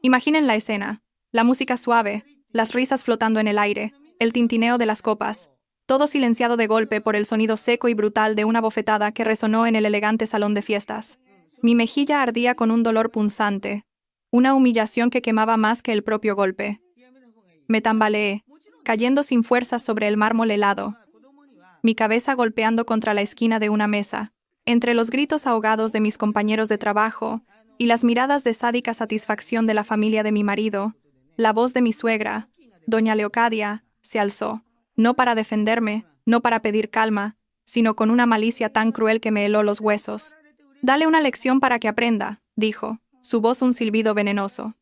Imaginen la escena. La música suave, las risas flotando en el aire, el tintineo de las copas. Todo silenciado de golpe por el sonido seco y brutal de una bofetada que resonó en el elegante salón de fiestas. Mi mejilla ardía con un dolor punzante, una humillación que quemaba más que el propio golpe. Me tambaleé, cayendo sin fuerzas sobre el mármol helado, mi cabeza golpeando contra la esquina de una mesa, entre los gritos ahogados de mis compañeros de trabajo y las miradas de sádica satisfacción de la familia de mi marido. La voz de mi suegra, doña Leocadia, se alzó, no para defenderme, no para pedir calma, sino con una malicia tan cruel que me heló los huesos. «Dale una lección para que aprenda», dijo, su voz un silbido venenoso.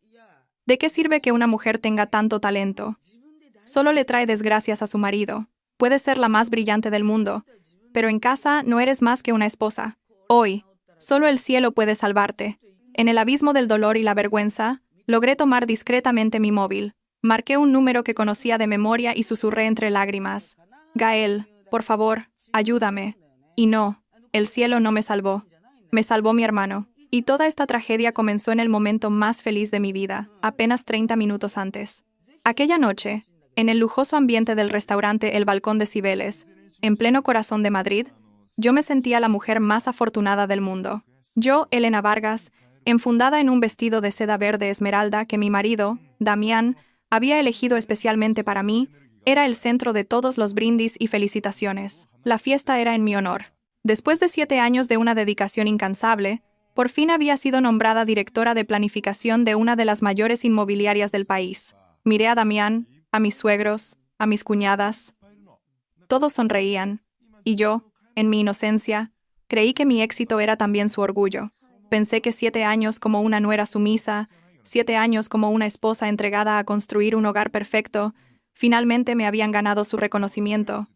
«¿De qué sirve que una mujer tenga tanto talento? Solo le trae desgracias a su marido. Puedes ser la más brillante del mundo, pero en casa no eres más que una esposa. Hoy, solo el cielo puede salvarte». En el abismo del dolor y la vergüenza, logré tomar discretamente mi móvil. Marqué un número que conocía de memoria y susurré entre lágrimas. «Gael, por favor, ayúdame». Y no, el cielo no me salvó. Me salvó mi hermano. Y toda esta tragedia comenzó en el momento más feliz de mi vida, apenas 30 minutos antes. Aquella noche, en el lujoso ambiente del restaurante El Balcón de Cibeles, en pleno corazón de Madrid, yo me sentía la mujer más afortunada del mundo. Yo, Elena Vargas, enfundada en un vestido de seda verde esmeralda que mi marido, Damián, había elegido especialmente para mí, era el centro de todos los brindis y felicitaciones. La fiesta era en mi honor. Después de 7 años de una dedicación incansable, por fin había sido nombrada directora de planificación de una de las mayores inmobiliarias del país. Miré a Damián, a mis suegros, a mis cuñadas. Todos sonreían, y yo, en mi inocencia, creí que mi éxito era también su orgullo. Pensé que 7 años como una nuera sumisa, 7 años como una esposa entregada a construir un hogar perfecto, finalmente me habían ganado su reconocimiento.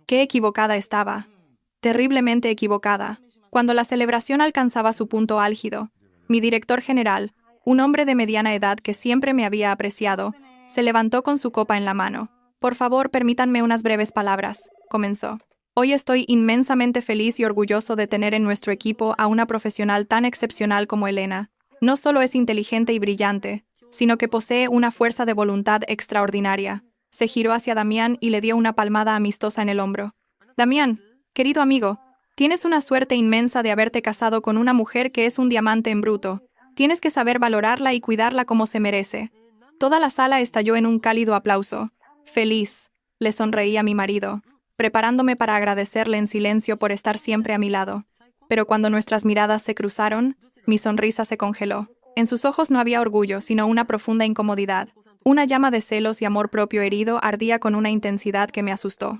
Qué equivocada estaba. Terriblemente equivocada. Cuando la celebración alcanzaba su punto álgido, mi director general, un hombre de mediana edad que siempre me había apreciado, se levantó con su copa en la mano. «Por favor, permítanme unas breves palabras», comenzó. «Hoy estoy inmensamente feliz y orgulloso de tener en nuestro equipo a una profesional tan excepcional como Elena. No solo es inteligente y brillante, sino que posee una fuerza de voluntad extraordinaria». Se giró hacia Damián y le dio una palmada amistosa en el hombro. «Damián, querido amigo, tienes una suerte inmensa de haberte casado con una mujer que es un diamante en bruto. Tienes que saber valorarla y cuidarla como se merece». Toda la sala estalló en un cálido aplauso. «Feliz», le sonreí a mi marido, preparándome para agradecerle en silencio por estar siempre a mi lado. Pero cuando nuestras miradas se cruzaron, mi sonrisa se congeló. En sus ojos no había orgullo, sino una profunda incomodidad. Una llama de celos y amor propio herido ardía con una intensidad que me asustó.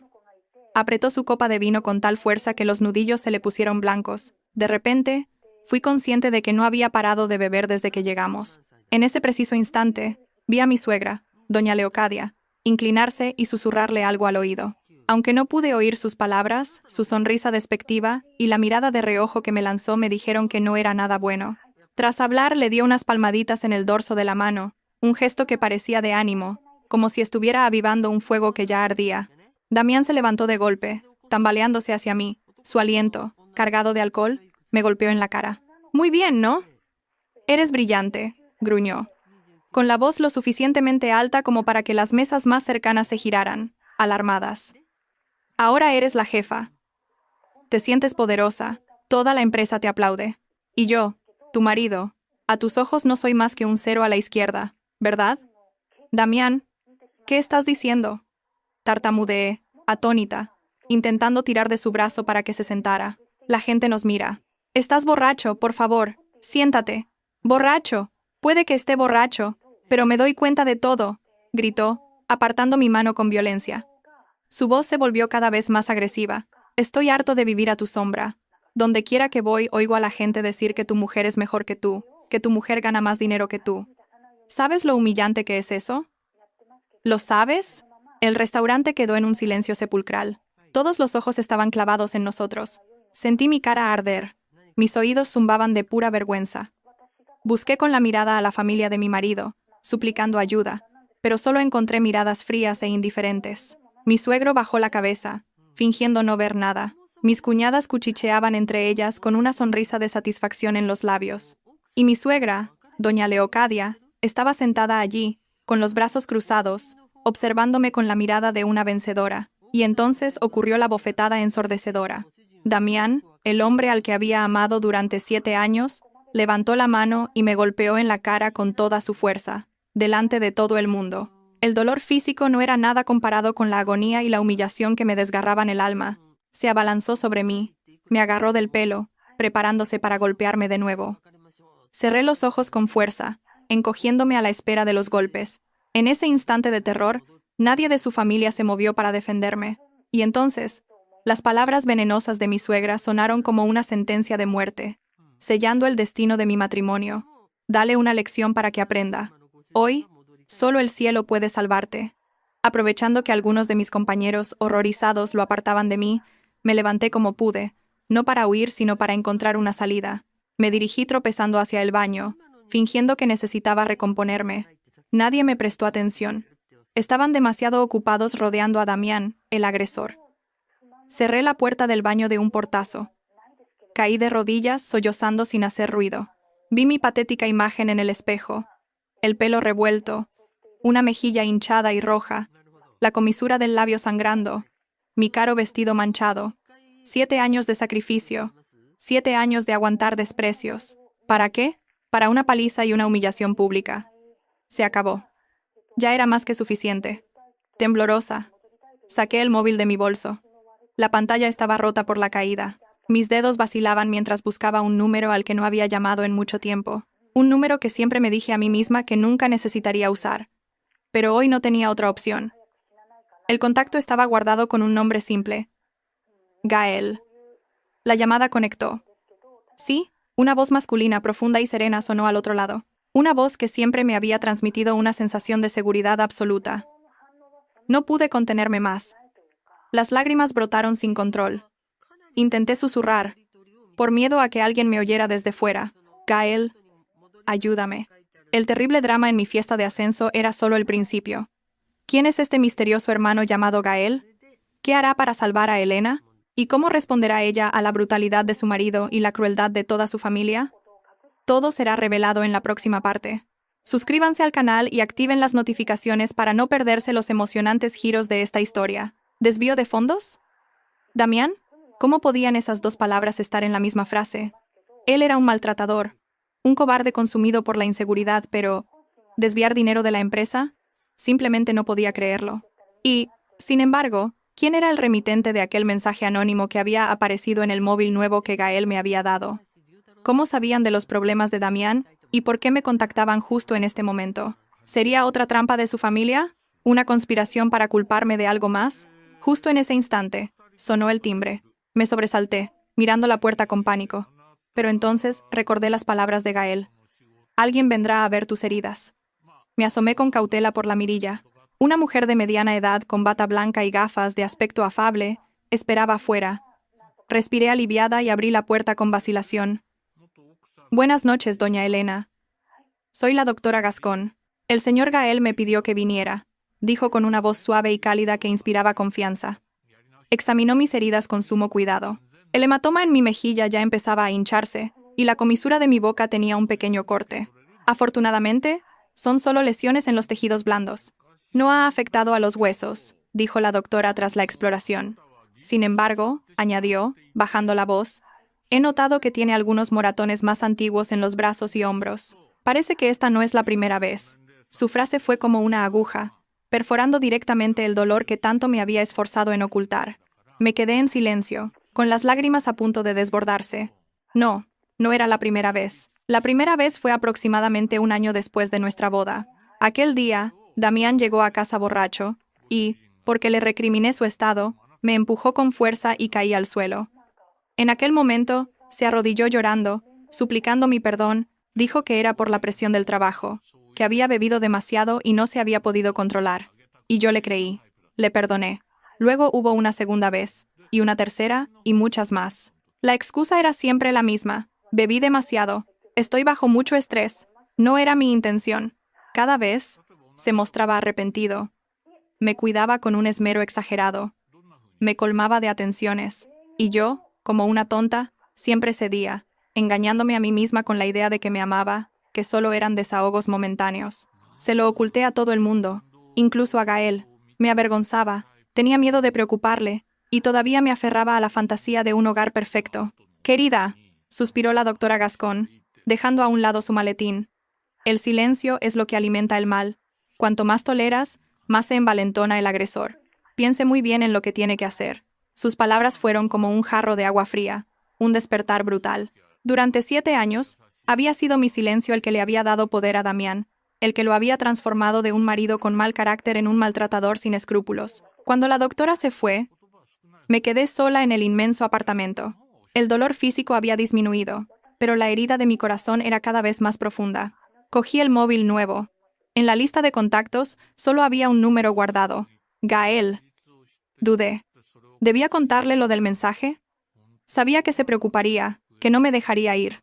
Apretó su copa de vino con tal fuerza que los nudillos se le pusieron blancos. De repente, fui consciente de que no había parado de beber desde que llegamos. En ese preciso instante, vi a mi suegra, doña Leocadia, inclinarse y susurrarle algo al oído. Aunque no pude oír sus palabras, su sonrisa despectiva y la mirada de reojo que me lanzó me dijeron que no era nada bueno. Tras hablar, le dio unas palmaditas en el dorso de la mano, un gesto que parecía de ánimo, como si estuviera avivando un fuego que ya ardía. Damián se levantó de golpe, tambaleándose hacia mí. Su aliento, cargado de alcohol, me golpeó en la cara. «Muy bien, ¿no? Eres brillante», gruñó, con la voz lo suficientemente alta como para que las mesas más cercanas se giraran, alarmadas. «Ahora eres la jefa. Te sientes poderosa, toda la empresa te aplaude. Y yo, tu marido, a tus ojos no soy más que un cero a la izquierda, ¿verdad?» «Damián, ¿qué estás diciendo?», tartamudeé, atónita, intentando tirar de su brazo para que se sentara. «La gente nos mira. Estás borracho, por favor, siéntate». «Borracho, puede que esté borracho, pero me doy cuenta de todo», gritó, apartando mi mano con violencia. Su voz se volvió cada vez más agresiva. «Estoy harto de vivir a tu sombra. Donde quiera que voy, oigo a la gente decir que tu mujer es mejor que tu mujer gana más dinero que tú. ¿Sabes lo humillante que es eso? ¿Lo sabes?» El restaurante quedó en un silencio sepulcral. Todos los ojos estaban clavados en nosotros. Sentí mi cara arder. Mis oídos zumbaban de pura vergüenza. Busqué con la mirada a la familia de mi marido, suplicando ayuda, pero solo encontré miradas frías e indiferentes. Mi suegro bajó la cabeza, fingiendo no ver nada. Mis cuñadas cuchicheaban entre ellas con una sonrisa de satisfacción en los labios. Y mi suegra, doña Leocadia, Estaba sentada allí, con los brazos cruzados, observándome con la mirada de una vencedora. Y entonces ocurrió la bofetada ensordecedora. Damián, el hombre al que había amado durante 7 años, levantó la mano y me golpeó en la cara con toda su fuerza, delante de todo el mundo. El dolor físico no era nada comparado con la agonía y la humillación que me desgarraban el alma. Se abalanzó sobre mí, me agarró del pelo, preparándose para golpearme de nuevo. Cerré los ojos con fuerza, encogiéndome a la espera de los golpes. En ese instante de terror, nadie de su familia se movió para defenderme. Y entonces, las palabras venenosas de mi suegra sonaron como una sentencia de muerte, sellando el destino de mi matrimonio. Dale una lección para que aprenda. Hoy, solo el cielo puede salvarte. Aprovechando que algunos de mis compañeros, horrorizados, lo apartaban de mí, me levanté como pude, no para huir, sino para encontrar una salida. Me dirigí tropezando hacia el baño, fingiendo que necesitaba recomponerme. Nadie me prestó atención. Estaban demasiado ocupados rodeando a Damián, el agresor. Cerré la puerta del baño de un portazo. Caí de rodillas, sollozando sin hacer ruido. Vi mi patética imagen en el espejo. El pelo revuelto, una mejilla hinchada y roja, la comisura del labio sangrando, mi caro vestido manchado. 7 años de sacrificio, 7 años de aguantar desprecios. ¿Para qué? Para una paliza y una humillación pública. Se acabó. Ya era más que suficiente. Temblorosa, saqué el móvil de mi bolso. La pantalla estaba rota por la caída. Mis dedos vacilaban mientras buscaba un número al que no había llamado en mucho tiempo. Un número que siempre me dije a mí misma que nunca necesitaría usar. Pero hoy no tenía otra opción. El contacto estaba guardado con un nombre simple. Gael. La llamada conectó. Sí, una voz masculina profunda y serena sonó al otro lado. Una voz que siempre me había transmitido una sensación de seguridad absoluta. No pude contenerme más. Las lágrimas brotaron sin control. Intenté susurrar, por miedo a que alguien me oyera desde fuera. Gael, ayúdame. El terrible drama en mi fiesta de ascenso era solo el principio. ¿Quién es este misterioso hermano llamado Gael? ¿Qué hará para salvar a Elena? ¿Y cómo responderá ella a la brutalidad de su marido y la crueldad de toda su familia? Todo será revelado en la próxima parte. Suscríbanse al canal y activen las notificaciones para no perderse los emocionantes giros de esta historia. ¿Desvío de fondos? ¿Damián? ¿Cómo podían esas dos palabras estar en la misma frase? Él era un maltratador, un cobarde consumido por la inseguridad, pero ¿desviar dinero de la empresa? Simplemente no podía creerlo. Y, sin embargo, ¿quién era el remitente de aquel mensaje anónimo que había aparecido en el móvil nuevo que Gael me había dado? ¿Cómo sabían de los problemas de Damián y por qué me contactaban justo en este momento? ¿Sería otra trampa de su familia? ¿Una conspiración para culparme de algo más? Justo en ese instante, sonó el timbre. Me sobresalté, mirando la puerta con pánico. Pero entonces recordé las palabras de Gael. Alguien vendrá a ver tus heridas. Me asomé con cautela por la mirilla. Una mujer de mediana edad, con bata blanca y gafas de aspecto afable, esperaba afuera. Respiré aliviada y abrí la puerta con vacilación. Buenas noches, doña Elena. Soy la doctora Gascón. El señor Gael me pidió que viniera, dijo con una voz suave y cálida que inspiraba confianza. Examinó mis heridas con sumo cuidado. El hematoma en mi mejilla ya empezaba a hincharse, y la comisura de mi boca tenía un pequeño corte. Afortunadamente, son solo lesiones en los tejidos blandos. No ha afectado a los huesos, dijo la doctora tras la exploración. Sin embargo, añadió, bajando la voz, he notado que tiene algunos moratones más antiguos en los brazos y hombros. Parece que esta no es la primera vez. Su frase fue como una aguja, perforando directamente el dolor que tanto me había esforzado en ocultar. Me quedé en silencio, con las lágrimas a punto de desbordarse. No, no era la primera vez. La primera vez fue aproximadamente 1 año después de nuestra boda. Aquel día, Damián llegó a casa borracho y, porque le recriminé su estado, me empujó con fuerza y caí al suelo. En aquel momento, se arrodilló llorando, suplicando mi perdón, dijo que era por la presión del trabajo, que había bebido demasiado y no se había podido controlar. Y yo le creí. Le perdoné. Luego hubo una segunda vez, y una tercera, y muchas más. La excusa era siempre la misma. Bebí demasiado. Estoy bajo mucho estrés. No era mi intención. Cada vez, se mostraba arrepentido. Me cuidaba con un esmero exagerado. Me colmaba de atenciones. Y yo, como una tonta, siempre cedía, engañándome a mí misma con la idea de que me amaba, que solo eran desahogos momentáneos. Se lo oculté a todo el mundo, incluso a Gael. Me avergonzaba, tenía miedo de preocuparle, y todavía me aferraba a la fantasía de un hogar perfecto. «Querida», suspiró la doctora Gascón, dejando a un lado su maletín. «El silencio es lo que alimenta el mal. Cuanto más toleras, más se envalentona el agresor. Piense muy bien en lo que tiene que hacer». Sus palabras fueron como un jarro de agua fría, un despertar brutal. Durante 7 años, había sido mi silencio el que le había dado poder a Damián, el que lo había transformado de un marido con mal carácter en un maltratador sin escrúpulos. Cuando la doctora se fue, me quedé sola en el inmenso apartamento. El dolor físico había disminuido, pero la herida de mi corazón era cada vez más profunda. Cogí el móvil nuevo. En la lista de contactos solo había un número guardado. Gael. Dudé. ¿Debía contarle lo del mensaje? Sabía que se preocuparía, que no me dejaría ir.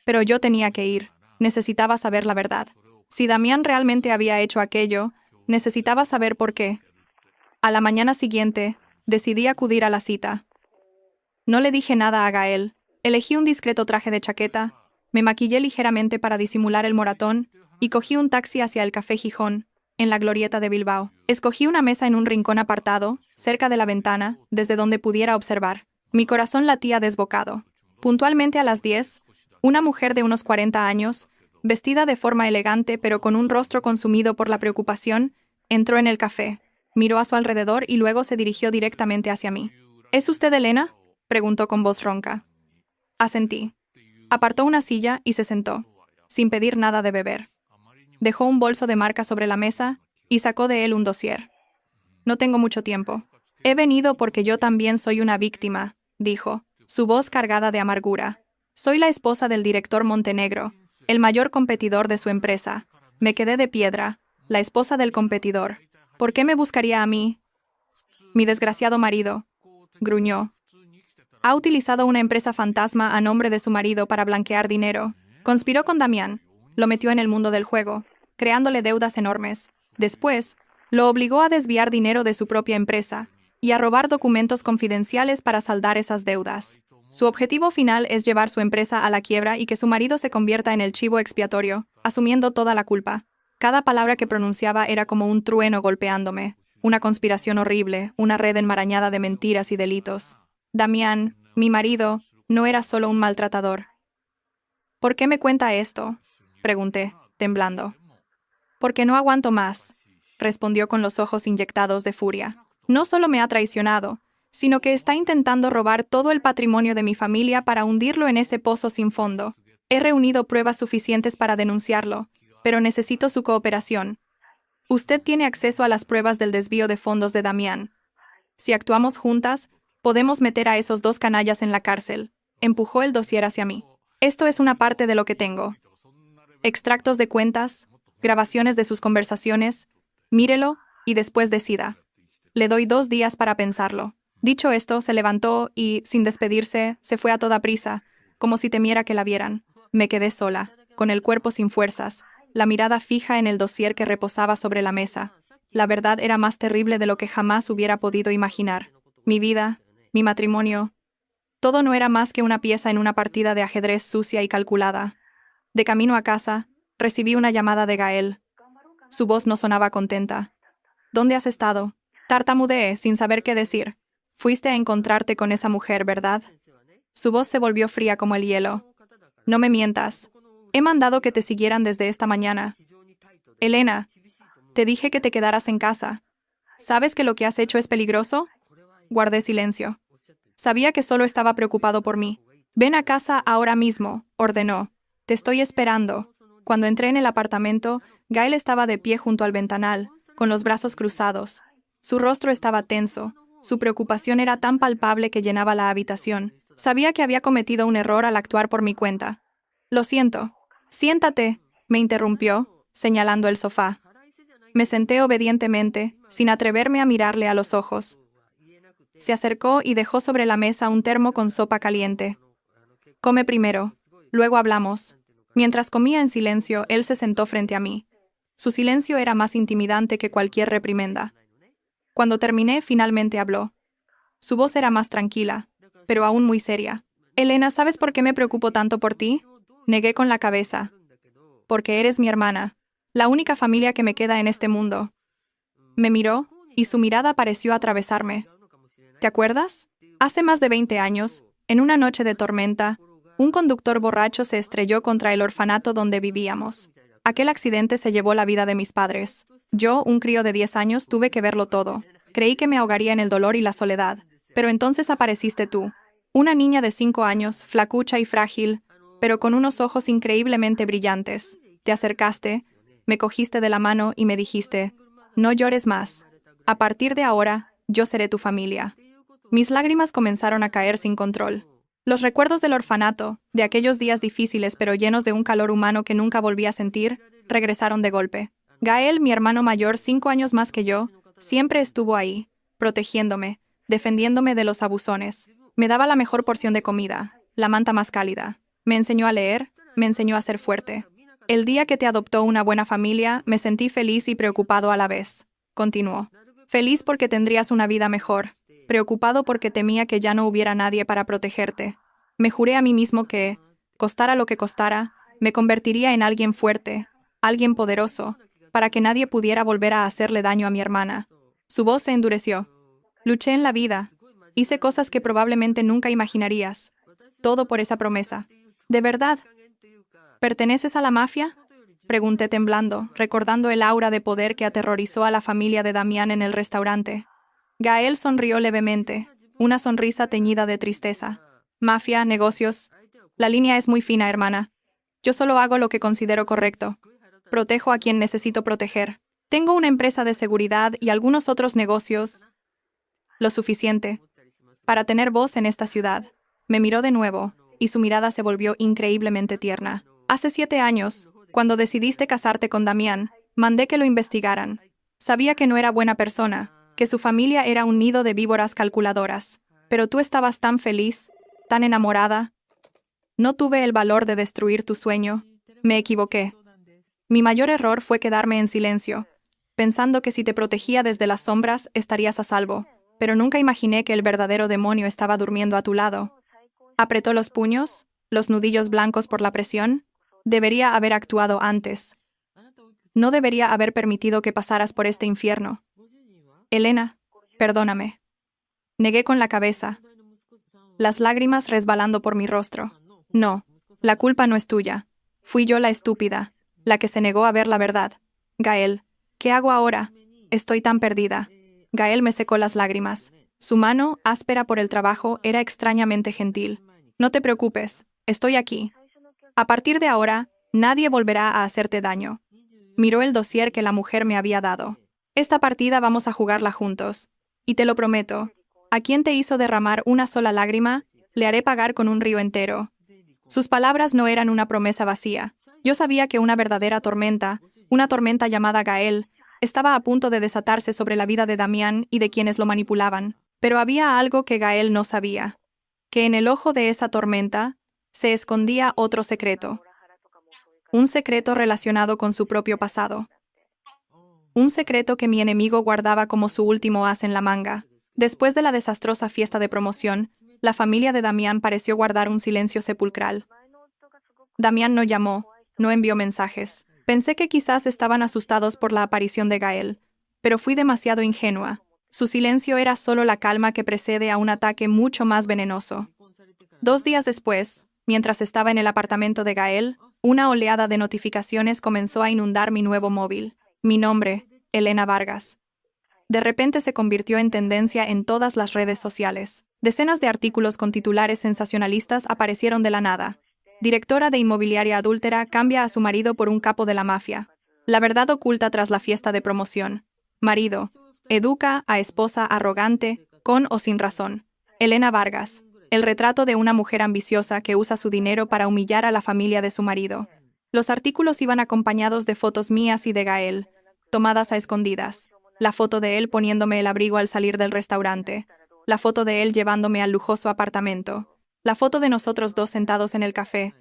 Pero yo tenía que ir. Necesitaba saber la verdad. Si Damián realmente había hecho aquello, necesitaba saber por qué. A la mañana siguiente, decidí acudir a la cita. No le dije nada a Gael. Elegí un discreto traje de chaqueta, me maquillé ligeramente para disimular el moratón y cogí un taxi hacia el Café Gijón, en la glorieta de Bilbao. Escogí una mesa en un rincón apartado, cerca de la ventana, desde donde pudiera observar. Mi corazón latía desbocado. Puntualmente a las 10, una mujer de unos 40 años, vestida de forma elegante pero con un rostro consumido por la preocupación, entró en el café, miró a su alrededor y luego se dirigió directamente hacia mí. ¿Es usted Elena?, preguntó con voz ronca. Asentí. Apartó una silla y se sentó, sin pedir nada de beber. Dejó un bolso de marca sobre la mesa y sacó de él un dossier. No tengo mucho tiempo. He venido porque yo también soy una víctima, dijo, su voz cargada de amargura. Soy la esposa del director Montenegro, el mayor competidor de su empresa. Me quedé de piedra, la esposa del competidor. ¿Por qué me buscaría a mí? Mi desgraciado marido, gruñó. Ha utilizado una empresa fantasma a nombre de su marido para blanquear dinero. Conspiró con Damián, lo metió en el mundo del juego, creándole deudas enormes. Después, lo obligó a desviar dinero de su propia empresa y a robar documentos confidenciales para saldar esas deudas. Su objetivo final es llevar su empresa a la quiebra y que su marido se convierta en el chivo expiatorio, asumiendo toda la culpa. Cada palabra que pronunciaba era como un trueno golpeándome. Una conspiración horrible, una red enmarañada de mentiras y delitos. Damián, mi marido, no era solo un maltratador. ¿Por qué me cuenta esto?, pregunté, temblando. Porque no aguanto más, respondió con los ojos inyectados de furia. No solo me ha traicionado, sino que está intentando robar todo el patrimonio de mi familia para hundirlo en ese pozo sin fondo. He reunido pruebas suficientes para denunciarlo, pero necesito su cooperación. Usted tiene acceso a las pruebas del desvío de fondos de Damián. Si actuamos juntas, podemos meter a esos 2 canallas en la cárcel. Empujó el dossier hacia mí. Esto es una parte de lo que tengo. Extractos de cuentas, grabaciones de sus conversaciones. Mírelo y después decida. Le doy 2 días para pensarlo. Dicho esto, se levantó y, sin despedirse, se fue a toda prisa, como si temiera que la vieran. Me quedé sola, con el cuerpo sin fuerzas, la mirada fija en el dossier que reposaba sobre la mesa. La verdad era más terrible de lo que jamás hubiera podido imaginar. Mi vida, mi matrimonio, todo no era más que una pieza en una partida de ajedrez sucia y calculada. De camino a casa, recibí una llamada de Gael. Su voz no sonaba contenta. ¿Dónde has estado? Tartamudeé, sin saber qué decir. Fuiste a encontrarte con esa mujer, ¿verdad? Su voz se volvió fría como el hielo. No me mientas. He mandado que te siguieran desde esta mañana. Elena, te dije que te quedaras en casa. ¿Sabes que lo que has hecho es peligroso? Guardé silencio. Sabía que solo estaba preocupado por mí. Ven a casa ahora mismo, ordenó. Te estoy esperando. Cuando entré en el apartamento, Gael estaba de pie junto al ventanal, con los brazos cruzados. Su rostro estaba tenso. Su preocupación era tan palpable que llenaba la habitación. Sabía que había cometido un error al actuar por mi cuenta. Lo siento. Siéntate, me interrumpió, señalando el sofá. Me senté obedientemente, sin atreverme a mirarle a los ojos. Se acercó y dejó sobre la mesa un termo con sopa caliente. Come primero, luego hablamos. Mientras comía en silencio, él se sentó frente a mí. Su silencio era más intimidante que cualquier reprimenda. Cuando terminé, finalmente habló. Su voz era más tranquila, pero aún muy seria. Elena, ¿sabes por qué me preocupo tanto por ti? Negué con la cabeza. porque eres mi hermana, la única familia que me queda en este mundo. Me miró, y su mirada pareció atravesarme. ¿Te acuerdas? Hace más de 20 años, en una noche de tormenta, un conductor borracho se estrelló contra el orfanato donde vivíamos. Aquel accidente se llevó la vida de mis padres. Yo, un crío de 10 años, tuve que verlo todo. Creí que me ahogaría en el dolor y la soledad. Pero entonces apareciste tú. Una niña de 5 años, flacucha y frágil, pero con unos ojos increíblemente brillantes. Te acercaste, me cogiste de la mano y me dijiste, no llores más. A partir de ahora, yo seré tu familia. Mis lágrimas comenzaron a caer sin control. Los recuerdos del orfanato, de aquellos días difíciles pero llenos de un calor humano que nunca volví a sentir, regresaron de golpe. Gael, mi hermano mayor, 5 años más que yo, siempre estuvo ahí, protegiéndome, defendiéndome de los abusones. Me daba la mejor porción de comida, la manta más cálida. Me enseñó a leer, me enseñó a ser fuerte. El día que te adoptó una buena familia, me sentí feliz y preocupado a la vez. Continuó. Feliz porque tendrías una vida mejor. Preocupado porque temía que ya no hubiera nadie para protegerte. Me juré a mí mismo que, costara lo que costara, me convertiría en alguien fuerte, alguien poderoso, para que nadie pudiera volver a hacerle daño a mi hermana. Su voz se endureció. Luché en la vida. Hice cosas que probablemente nunca imaginarías. Todo por esa promesa. ¿De verdad? ¿Perteneces a la mafia? Pregunté temblando, recordando el aura de poder que aterrorizó a la familia de Damián en el restaurante. Gael sonrió levemente, una sonrisa teñida de tristeza. Mafia, negocios. La línea es muy fina, hermana. Yo solo hago lo que considero correcto. Protejo a quien necesito proteger. Tengo una empresa de seguridad y algunos otros negocios. Lo suficiente para tener voz en esta ciudad. Me miró de nuevo, y su mirada se volvió increíblemente tierna. Hace 7 años, cuando decidiste casarte con Damián, mandé que lo investigaran. Sabía que no era buena persona, que su familia era un nido de víboras calculadoras. Pero tú estabas tan feliz, tan enamorada. No tuve el valor de destruir tu sueño. Me equivoqué. Mi mayor error fue quedarme en silencio, pensando que si te protegía desde las sombras, estarías a salvo. Pero nunca imaginé que el verdadero demonio estaba durmiendo a tu lado. Apretó los puños, los nudillos blancos por la presión. Debería haber actuado antes. No debería haber permitido que pasaras por este infierno. Elena, perdóname. Negué con la cabeza, las lágrimas resbalando por mi rostro. No, la culpa no es tuya. Fui yo la estúpida, la que se negó a ver la verdad. Gael, ¿qué hago ahora? Estoy tan perdida. Gael me secó las lágrimas. Su mano, áspera por el trabajo, era extrañamente gentil. No te preocupes, estoy aquí. A partir de ahora, nadie volverá a hacerte daño. Miró el dossier que la mujer me había dado. Esta partida vamos a jugarla juntos. Y te lo prometo, a quien te hizo derramar una sola lágrima, le haré pagar con un río entero. Sus palabras no eran una promesa vacía. Yo sabía que una verdadera tormenta, una tormenta llamada Gael, estaba a punto de desatarse sobre la vida de Damián y de quienes lo manipulaban. Pero había algo que Gael no sabía. Que en el ojo de esa tormenta se escondía otro secreto. Un secreto relacionado con su propio pasado. Un secreto que mi enemigo guardaba como su último as en la manga. Después de la desastrosa fiesta de promoción, la familia de Damián pareció guardar un silencio sepulcral. Damián no llamó, no envió mensajes. Pensé que quizás estaban asustados por la aparición de Gael, pero fui demasiado ingenua. Su silencio era solo la calma que precede a un ataque mucho más venenoso. 2 días después, mientras estaba en el apartamento de Gael, una oleada de notificaciones comenzó a inundar mi nuevo móvil. Mi nombre, Elena Vargas. De repente se convirtió en tendencia en todas las redes sociales. Decenas de artículos con titulares sensacionalistas aparecieron de la nada. Directora de inmobiliaria adúltera cambia a su marido por un capo de la mafia. La verdad oculta tras la fiesta de promoción. Marido. Educa a esposa arrogante, con o sin razón. Elena Vargas. El retrato de una mujer ambiciosa que usa su dinero para humillar a la familia de su marido. Los artículos iban acompañados de fotos mías y de Gael, tomadas a escondidas. La foto de él poniéndome el abrigo al salir del restaurante. La foto de él llevándome al lujoso apartamento. La foto de nosotros dos sentados en el café.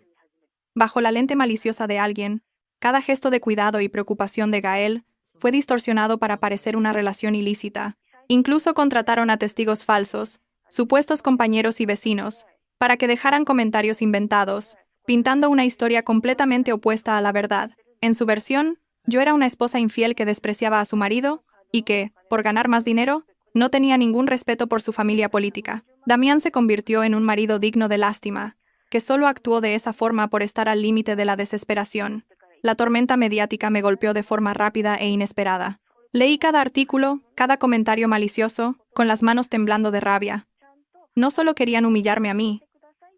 Bajo la lente maliciosa de alguien, cada gesto de cuidado y preocupación de Gael fue distorsionado para parecer una relación ilícita. Incluso contrataron a testigos falsos, supuestos compañeros y vecinos, para que dejaran comentarios inventados, pintando una historia completamente opuesta a la verdad. En su versión, yo era una esposa infiel que despreciaba a su marido y que, por ganar más dinero, no tenía ningún respeto por su familia política. Damián se convirtió en un marido digno de lástima, que solo actuó de esa forma por estar al límite de la desesperación. La tormenta mediática me golpeó de forma rápida e inesperada. Leí cada artículo, cada comentario malicioso, con las manos temblando de rabia. No solo querían humillarme a mí,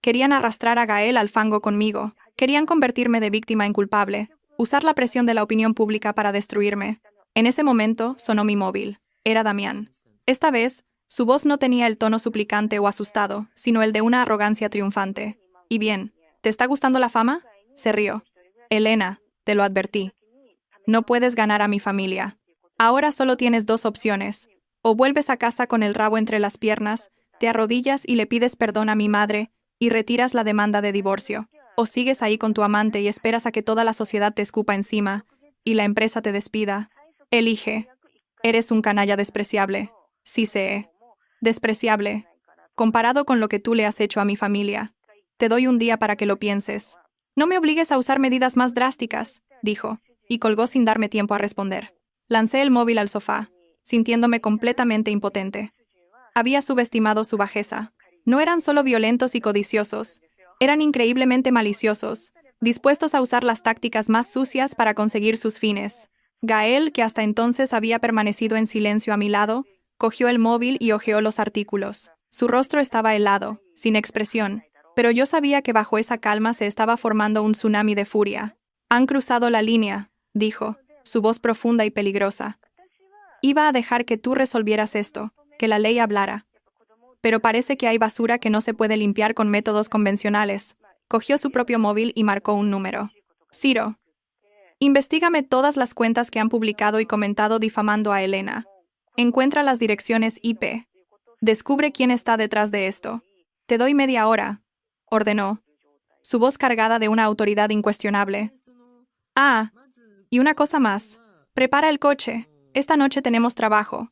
querían arrastrar a Gael al fango conmigo, querían convertirme de víctima en culpable, usar la presión de la opinión pública para destruirme. En ese momento sonó mi móvil. Era Damián. Esta vez, su voz no tenía el tono suplicante o asustado, sino el de una arrogancia triunfante. «¿Y bien? ¿Te está gustando la fama?», se rió. «Elena, te lo advertí. No puedes ganar a mi familia. Ahora solo tienes dos opciones. O vuelves a casa con el rabo entre las piernas, te arrodillas y le pides perdón a mi madre, y retiras la demanda de divorcio. O sigues ahí con tu amante y esperas a que toda la sociedad te escupa encima, y la empresa te despida. Elige. Eres un canalla despreciable. Sí sé. Despreciable. Comparado con lo que tú le has hecho a mi familia. Te doy un día para que lo pienses. No me obligues a usar medidas más drásticas», dijo, y colgó sin darme tiempo a responder. Lancé el móvil al sofá, sintiéndome completamente impotente. Había subestimado su bajeza. No eran solo violentos y codiciosos, eran increíblemente maliciosos, dispuestos a usar las tácticas más sucias para conseguir sus fines. Gael, que hasta entonces había permanecido en silencio a mi lado, cogió el móvil y hojeó los artículos. Su rostro estaba helado, sin expresión, pero yo sabía que bajo esa calma se estaba formando un tsunami de furia. «Han cruzado la línea», dijo, su voz profunda y peligrosa. «Iba a dejar que tú resolvieras esto, que la ley hablara. Pero parece que hay basura que no se puede limpiar con métodos convencionales». Cogió su propio móvil y marcó un número. «Ciro, investígame todas las cuentas que han publicado y comentado difamando a Elena. Encuentra las direcciones IP. Descubre quién está detrás de esto. Te doy media hora», ordenó, su voz cargada de una autoridad incuestionable. «Ah, y una cosa más. Prepara el coche. Esta noche tenemos trabajo».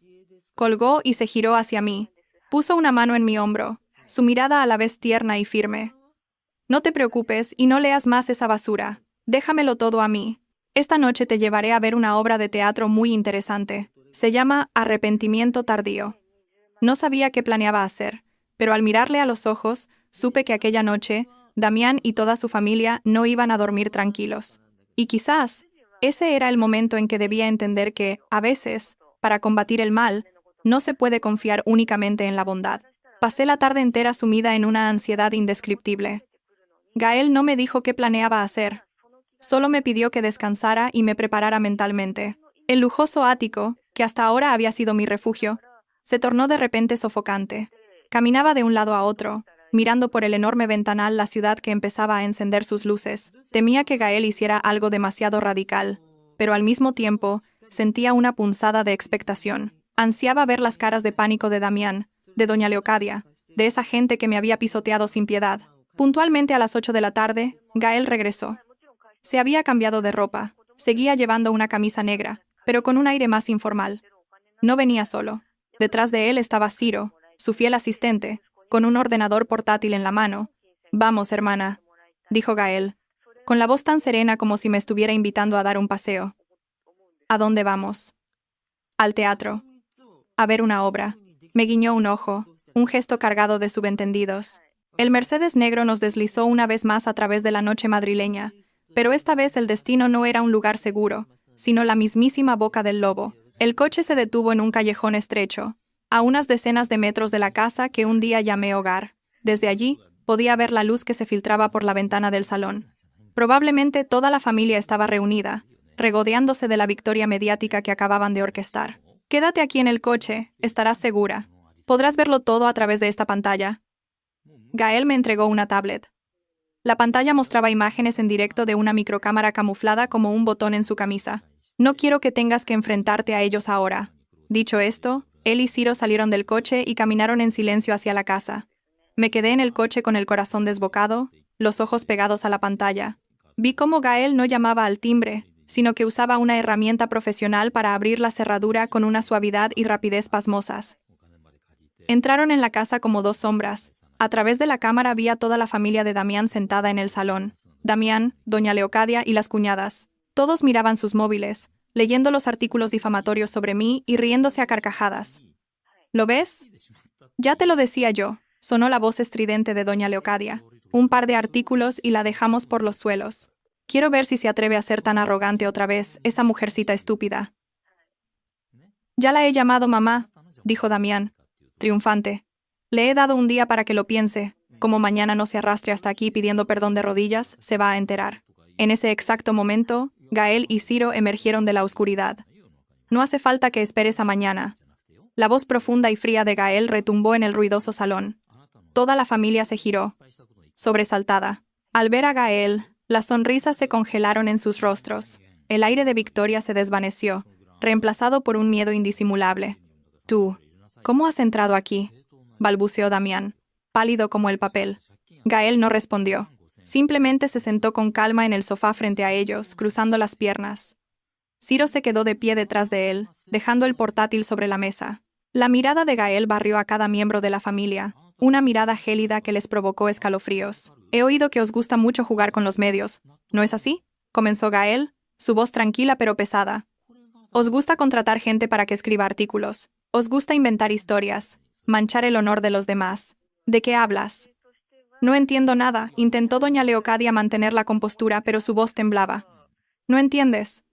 Colgó y se giró hacia mí. Puso una mano en mi hombro, su mirada a la vez tierna y firme. «No te preocupes y no leas más esa basura. Déjamelo todo a mí. Esta noche te llevaré a ver una obra de teatro muy interesante. Se llama Arrepentimiento tardío». No sabía qué planeaba hacer, pero al mirarle a los ojos, supe que aquella noche, Damián y toda su familia no iban a dormir tranquilos. Y quizás, ese era el momento en que debía entender que, a veces, para combatir el mal, no se puede confiar únicamente en la bondad. Pasé la tarde entera sumida en una ansiedad indescriptible. Gael no me dijo qué planeaba hacer. Solo me pidió que descansara y me preparara mentalmente. El lujoso ático, que hasta ahora había sido mi refugio, se tornó de repente sofocante. Caminaba de un lado a otro, mirando por el enorme ventanal la ciudad que empezaba a encender sus luces. Temía que Gael hiciera algo demasiado radical, pero al mismo tiempo sentía una punzada de expectación. Ansiaba ver las caras de pánico de Damián, de doña Leocadia, de esa gente que me había pisoteado sin piedad. Puntualmente a las 8 de la tarde, Gael regresó. Se había cambiado de ropa, seguía llevando una camisa negra, pero con un aire más informal. No venía solo. Detrás de él estaba Ciro, su fiel asistente, con un ordenador portátil en la mano. «Vamos, hermana», dijo Gael, con la voz tan serena como si me estuviera invitando a dar un paseo. «¿A dónde vamos?» «Al teatro. A ver una obra». Me guiñó un ojo, un gesto cargado de subentendidos. El Mercedes negro nos deslizó una vez más a través de la noche madrileña, pero esta vez el destino no era un lugar seguro, sino la mismísima boca del lobo. El coche se detuvo en un callejón estrecho, a unas decenas de metros de la casa que un día llamé hogar. Desde allí, podía ver la luz que se filtraba por la ventana del salón. Probablemente toda la familia estaba reunida, regodeándose de la victoria mediática que acababan de orquestar. «Quédate aquí en el coche, estarás segura. Podrás verlo todo a través de esta pantalla». Gael me entregó una tablet. La pantalla mostraba imágenes en directo de una microcámara camuflada como un botón en su camisa. «No quiero que tengas que enfrentarte a ellos ahora». Dicho esto, él y Ciro salieron del coche y caminaron en silencio hacia la casa. Me quedé en el coche con el corazón desbocado, los ojos pegados a la pantalla. Vi cómo Gael no llamaba al timbre, sino que usaba una herramienta profesional para abrir la cerradura con una suavidad y rapidez pasmosas. Entraron en la casa como dos sombras. A través de la cámara vi a toda la familia de Damián sentada en el salón. Damián, doña Leocadia y las cuñadas. Todos miraban sus móviles, leyendo los artículos difamatorios sobre mí y riéndose a carcajadas. ¿Lo ves? Ya te lo decía yo, sonó la voz estridente de doña Leocadia. Un par de artículos y la dejamos por los suelos. Quiero ver si se atreve a ser tan arrogante otra vez, esa mujercita estúpida. Ya la he llamado mamá, dijo Damián, triunfante. Le he dado un día para que lo piense. Como mañana no se arrastre hasta aquí pidiendo perdón de rodillas, se va a enterar. En ese exacto momento, Gael y Ciro emergieron de la oscuridad. No hace falta que esperes a mañana. La voz profunda y fría de Gael retumbó en el ruidoso salón. Toda la familia se giró, sobresaltada. Al ver a Gael, las sonrisas se congelaron en sus rostros. El aire de victoria se desvaneció, reemplazado por un miedo indisimulable. «Tú, ¿cómo has entrado aquí?», balbuceó Damián, pálido como el papel. Gael no respondió. Simplemente se sentó con calma en el sofá frente a ellos, cruzando las piernas. Ciro se quedó de pie detrás de él, dejando el portátil sobre la mesa. La mirada de Gael barrió a cada miembro de la familia, una mirada gélida que les provocó escalofríos. «He oído que os gusta mucho jugar con los medios, ¿no es así?», comenzó Gael, su voz tranquila pero pesada. «Os gusta contratar gente para que escriba artículos. Os gusta inventar historias, manchar el honor de los demás. ¿De qué hablas?». «No entiendo nada», intentó doña Leocadia mantener la compostura, pero su voz temblaba. «¿No entiendes?».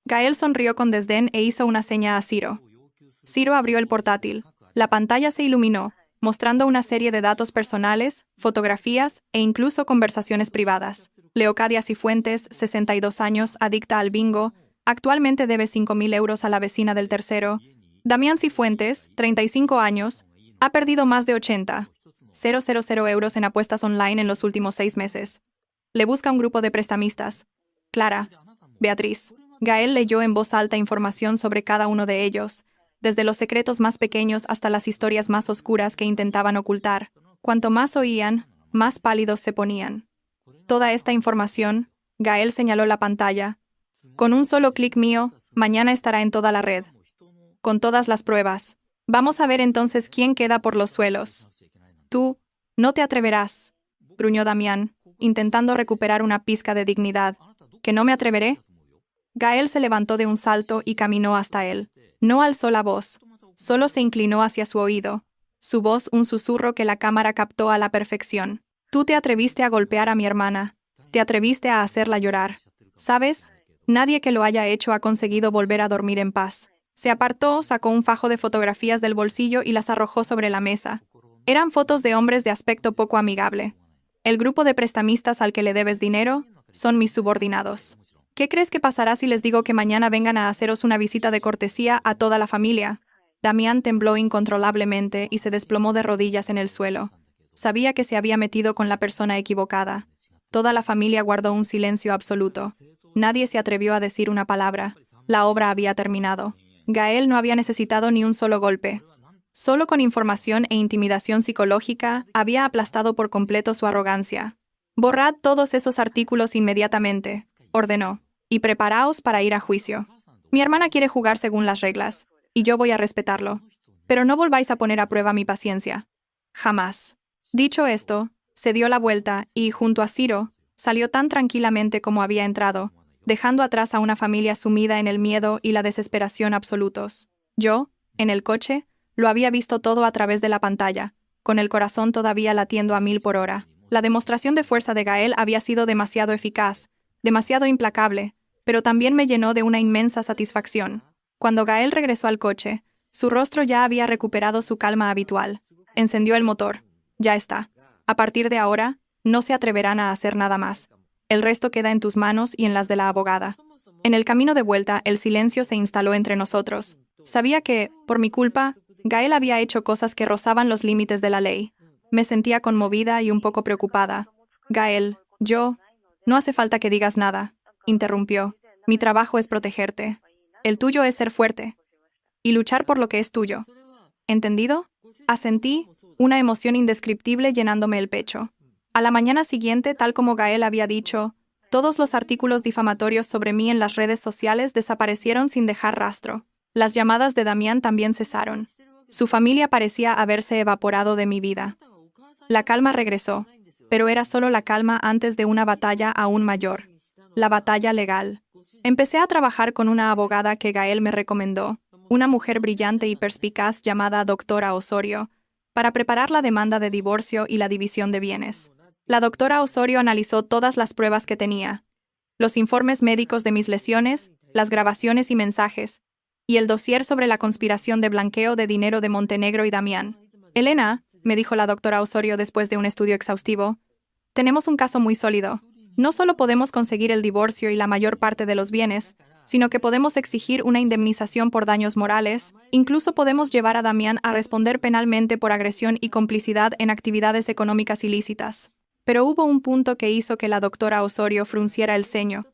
Gael sonrió con desdén e hizo una seña a Ciro. Ciro abrió el portátil. La pantalla se iluminó, mostrando una serie de datos personales, fotografías e incluso conversaciones privadas. Leocadia Cifuentes, 62 años, adicta al bingo, actualmente debe 5.000 euros a la vecina del tercero. Damián Cifuentes, 35 años, ha perdido más de 80.000 euros en apuestas online en los últimos 6 meses. Le busca un grupo de prestamistas. Clara, Beatriz. Gael leyó en voz alta información sobre cada uno de ellos, desde los secretos más pequeños hasta las historias más oscuras que intentaban ocultar. Cuanto más oían, más pálidos se ponían. Toda esta información, Gael señaló la pantalla. Con un solo clic mío, mañana estará en toda la red. Con todas las pruebas. Vamos a ver entonces quién queda por los suelos. Tú, no te atreverás, gruñó Damián, intentando recuperar una pizca de dignidad. ¿Que no me atreveré? Gael se levantó de un salto y caminó hasta él. No alzó la voz, solo se inclinó hacia su oído. Su voz un susurro que la cámara captó a la perfección. Tú te atreviste a golpear a mi hermana. Te atreviste a hacerla llorar. ¿Sabes? Nadie que lo haya hecho ha conseguido volver a dormir en paz. Se apartó, sacó un fajo de fotografías del bolsillo y las arrojó sobre la mesa. Eran fotos de hombres de aspecto poco amigable. El grupo de prestamistas al que le debes dinero son mis subordinados. ¿Qué crees que pasará si les digo que mañana vengan a haceros una visita de cortesía a toda la familia? Damián tembló incontrolablemente y se desplomó de rodillas en el suelo. Sabía que se había metido con la persona equivocada. Toda la familia guardó un silencio absoluto. Nadie se atrevió a decir una palabra. La obra había terminado. Gael no había necesitado ni un solo golpe. Solo con información e intimidación psicológica había aplastado por completo su arrogancia. «Borrad todos esos artículos inmediatamente», ordenó, «y preparaos para ir a juicio. Mi hermana quiere jugar según las reglas, y yo voy a respetarlo. Pero no volváis a poner a prueba mi paciencia. Jamás». Dicho esto, se dio la vuelta y, junto a Ciro, salió tan tranquilamente como había entrado, dejando atrás a una familia sumida en el miedo y la desesperación absolutos. Yo, en el coche, lo había visto todo a través de la pantalla, con el corazón todavía latiendo a 1000 por hora. La demostración de fuerza de Gael había sido demasiado eficaz, demasiado implacable, pero también me llenó de una inmensa satisfacción. Cuando Gael regresó al coche, su rostro ya había recuperado su calma habitual. Encendió el motor. «Ya está. A partir de ahora, no se atreverán a hacer nada más. El resto queda en tus manos y en las de la abogada». En el camino de vuelta, el silencio se instaló entre nosotros. Sabía que, por mi culpa, Gael había hecho cosas que rozaban los límites de la ley. Me sentía conmovida y un poco preocupada. «Gael, yo...» «No hace falta que digas nada», interrumpió. «Mi trabajo es protegerte. El tuyo es ser fuerte y luchar por lo que es tuyo. ¿Entendido?». Asentí, una emoción indescriptible llenándome el pecho. A la mañana siguiente, tal como Gael había dicho, todos los artículos difamatorios sobre mí en las redes sociales desaparecieron sin dejar rastro. Las llamadas de Damián también cesaron. Su familia parecía haberse evaporado de mi vida. La calma regresó, pero era solo la calma antes de una batalla aún mayor. La batalla legal. Empecé a trabajar con una abogada que Gael me recomendó, una mujer brillante y perspicaz llamada doctora Osorio, para preparar la demanda de divorcio y la división de bienes. La doctora Osorio analizó todas las pruebas que tenía, los informes médicos de mis lesiones, las grabaciones y mensajes, y el dossier sobre la conspiración de blanqueo de dinero de Montenegro y Damián. Elena, me dijo la doctora Osorio después de un estudio exhaustivo, tenemos un caso muy sólido. No solo podemos conseguir el divorcio y la mayor parte de los bienes, sino que podemos exigir una indemnización por daños morales, incluso podemos llevar a Damián a responder penalmente por agresión y complicidad en actividades económicas ilícitas. Pero hubo un punto que hizo que la doctora Osorio frunciera el ceño.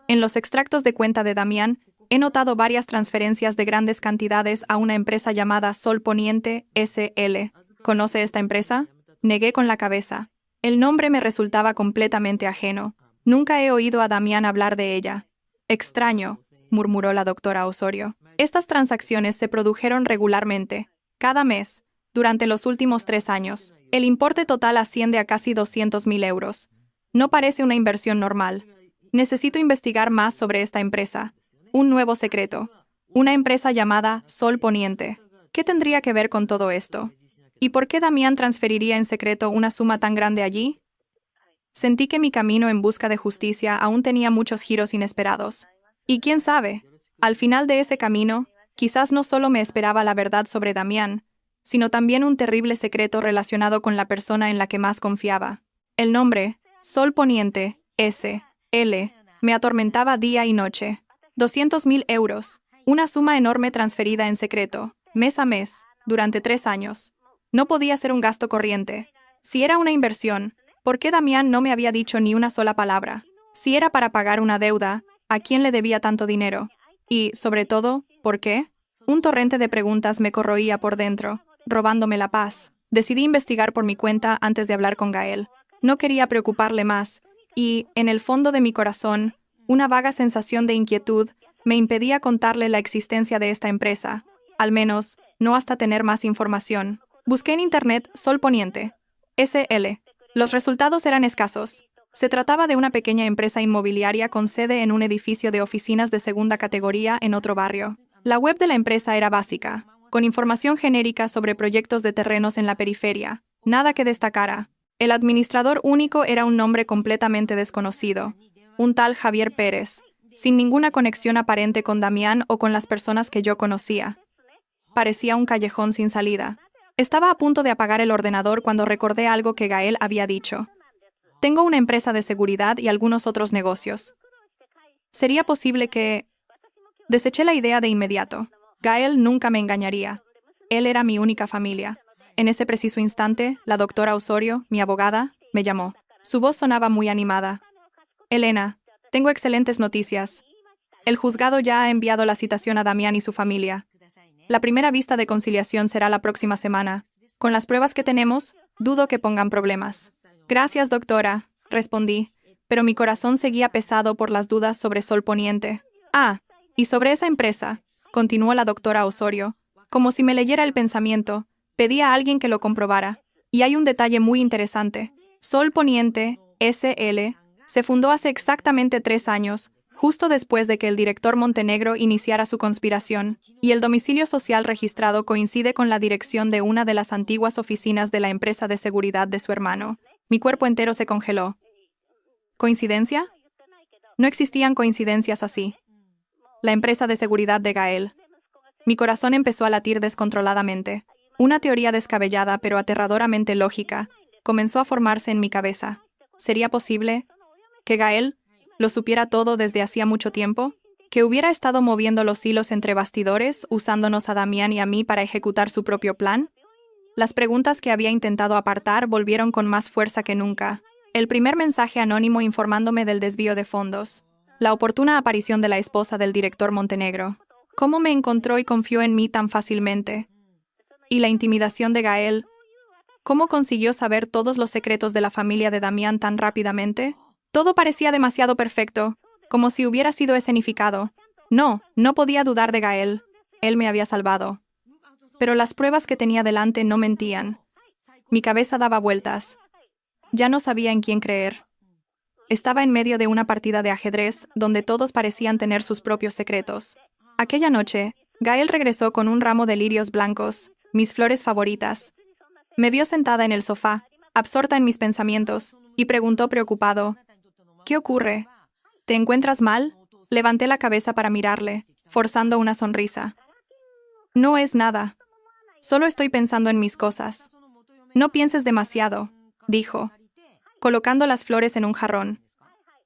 En los extractos de cuenta de Damián, he notado varias transferencias de grandes cantidades a una empresa llamada Sol Poniente S.L. ¿Conoce esta empresa? Negué con la cabeza. El nombre me resultaba completamente ajeno. Nunca he oído a Damián hablar de ella. Extraño, murmuró la doctora Osorio. Estas transacciones se produjeron regularmente, cada mes, durante los últimos 3 años. El importe total asciende a casi 200.000 euros. No parece una inversión normal. Necesito investigar más sobre esta empresa. Un nuevo secreto. Una empresa llamada Sol Poniente. ¿Qué tendría que ver con todo esto? ¿Y por qué Damián transferiría en secreto una suma tan grande allí? Sentí que mi camino en busca de justicia aún tenía muchos giros inesperados. Y quién sabe, al final de ese camino, quizás no solo me esperaba la verdad sobre Damián, sino también un terrible secreto relacionado con la persona en la que más confiaba. El nombre, Sol Poniente, S.L., me atormentaba día y noche. 200.000 euros, una suma enorme transferida en secreto, mes a mes, durante 3 años. No podía ser un gasto corriente. Si era una inversión, ¿por qué Damián no me había dicho ni una sola palabra? Si era para pagar una deuda, ¿a quién le debía tanto dinero? Y, sobre todo, ¿por qué? Un torrente de preguntas me corroía por dentro, robándome la paz. Decidí investigar por mi cuenta antes de hablar con Gael. No quería preocuparle más, y, en el fondo de mi corazón, una vaga sensación de inquietud me impedía contarle la existencia de esta empresa, al menos, no hasta tener más información. Busqué en Internet Sol Poniente, S.L. Los resultados eran escasos. Se trataba de una pequeña empresa inmobiliaria con sede en un edificio de oficinas de segunda categoría en otro barrio. La web de la empresa era básica, con información genérica sobre proyectos de terrenos en la periferia. Nada que destacara. El administrador único era un nombre completamente desconocido, un tal Javier Pérez, sin ninguna conexión aparente con Damián o con las personas que yo conocía. Parecía un callejón sin salida. Estaba a punto de apagar el ordenador cuando recordé algo que Gael había dicho. Tengo una empresa de seguridad y algunos otros negocios. ¿Sería posible que...? Deseché la idea de inmediato. Gael nunca me engañaría. Él era mi única familia. En ese preciso instante, la doctora Osorio, mi abogada, me llamó. Su voz sonaba muy animada. Elena, tengo excelentes noticias. El juzgado ya ha enviado la citación a Damián y su familia. La primera vista de conciliación será la próxima semana. Con las pruebas que tenemos, dudo que pongan problemas. Gracias, doctora, respondí, pero mi corazón seguía pesado por las dudas sobre Sol Poniente. Ah, y sobre esa empresa, continuó la doctora Osorio, como si me leyera el pensamiento, pedí a alguien que lo comprobara. Y hay un detalle muy interesante. Sol Poniente, S.L., se fundó hace exactamente 3 años, justo después de que el director Montenegro iniciara su conspiración, y el domicilio social registrado coincide con la dirección de una de las antiguas oficinas de la empresa de seguridad de su hermano. Mi cuerpo entero se congeló. ¿Coincidencia? No existían coincidencias así. La empresa de seguridad de Gael. Mi corazón empezó a latir descontroladamente. Una teoría descabellada pero aterradoramente lógica comenzó a formarse en mi cabeza. ¿Sería posible que Gael lo supiera todo desde hacía mucho tiempo? ¿Que hubiera estado moviendo los hilos entre bastidores, usándonos a Damián y a mí para ejecutar su propio plan? Las preguntas que había intentado apartar volvieron con más fuerza que nunca. El primer mensaje anónimo informándome del desvío de fondos. La oportuna aparición de la esposa del director Montenegro. ¿Cómo me encontró y confió en mí tan fácilmente? Y la intimidación de Gael. ¿Cómo consiguió saber todos los secretos de la familia de Damián tan rápidamente? Todo parecía demasiado perfecto, como si hubiera sido escenificado. No podía dudar de Gael. Él me había salvado. Pero las pruebas que tenía delante no mentían. Mi cabeza daba vueltas. Ya no sabía en quién creer. Estaba en medio de una partida de ajedrez donde todos parecían tener sus propios secretos. Aquella noche, Gael regresó con un ramo de lirios blancos, mis flores favoritas. Me vio sentada en el sofá, absorta en mis pensamientos, y preguntó preocupado: ¿Qué ocurre? ¿Te encuentras mal? Levanté la cabeza para mirarle, forzando una sonrisa. No es nada. Solo estoy pensando en mis cosas. No pienses demasiado, dijo, colocando las flores en un jarrón.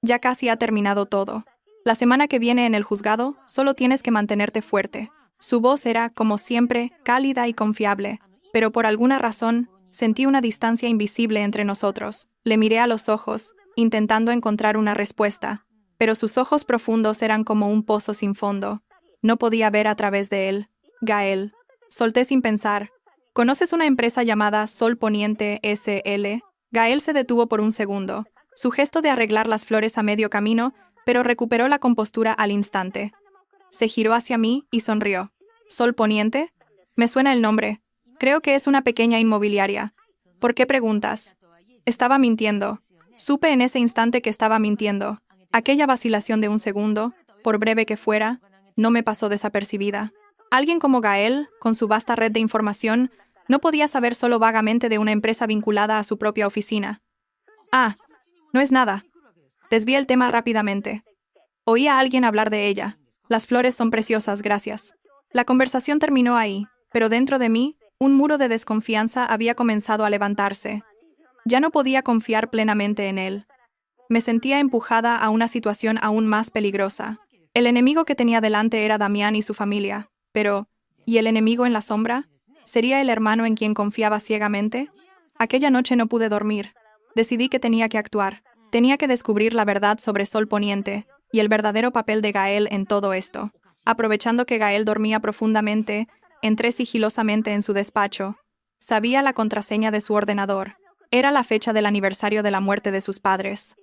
Ya casi ha terminado todo. La semana que viene en el juzgado, solo tienes que mantenerte fuerte. Su voz era, como siempre, cálida y confiable, pero por alguna razón, sentí una distancia invisible entre nosotros. Le miré a los ojos, intentando encontrar una respuesta, pero sus ojos profundos eran como un pozo sin fondo. No podía ver a través de él. Gael. Solté sin pensar. ¿Conoces una empresa llamada Sol Poniente SL? Gael se detuvo por un segundo. Su gesto de arreglar las flores a medio camino, pero recuperó la compostura al instante. Se giró hacia mí y sonrió. ¿Sol Poniente? Me suena el nombre. Creo que es una pequeña inmobiliaria. ¿Por qué preguntas? Estaba mintiendo. Supe en ese instante que estaba mintiendo. Aquella vacilación de un segundo, por breve que fuera, no me pasó desapercibida. Alguien como Gael, con su vasta red de información, no podía saber solo vagamente de una empresa vinculada a su propia oficina. Ah, no es nada. Desvié el tema rápidamente. Oí a alguien hablar de ella. Las flores son preciosas, gracias. La conversación terminó ahí, pero dentro de mí, un muro de desconfianza había comenzado a levantarse. Ya no podía confiar plenamente en él. Me sentía empujada a una situación aún más peligrosa. El enemigo que tenía delante era Damián y su familia, pero ¿y el enemigo en la sombra? ¿Sería el hermano en quien confiaba ciegamente? Aquella noche no pude dormir. Decidí que tenía que actuar. Tenía que descubrir la verdad sobre Sol Poniente y el verdadero papel de Gael en todo esto. Aprovechando que Gael dormía profundamente, entré sigilosamente en su despacho. Sabía la contraseña de su ordenador. Era la fecha del aniversario de la muerte de sus padres.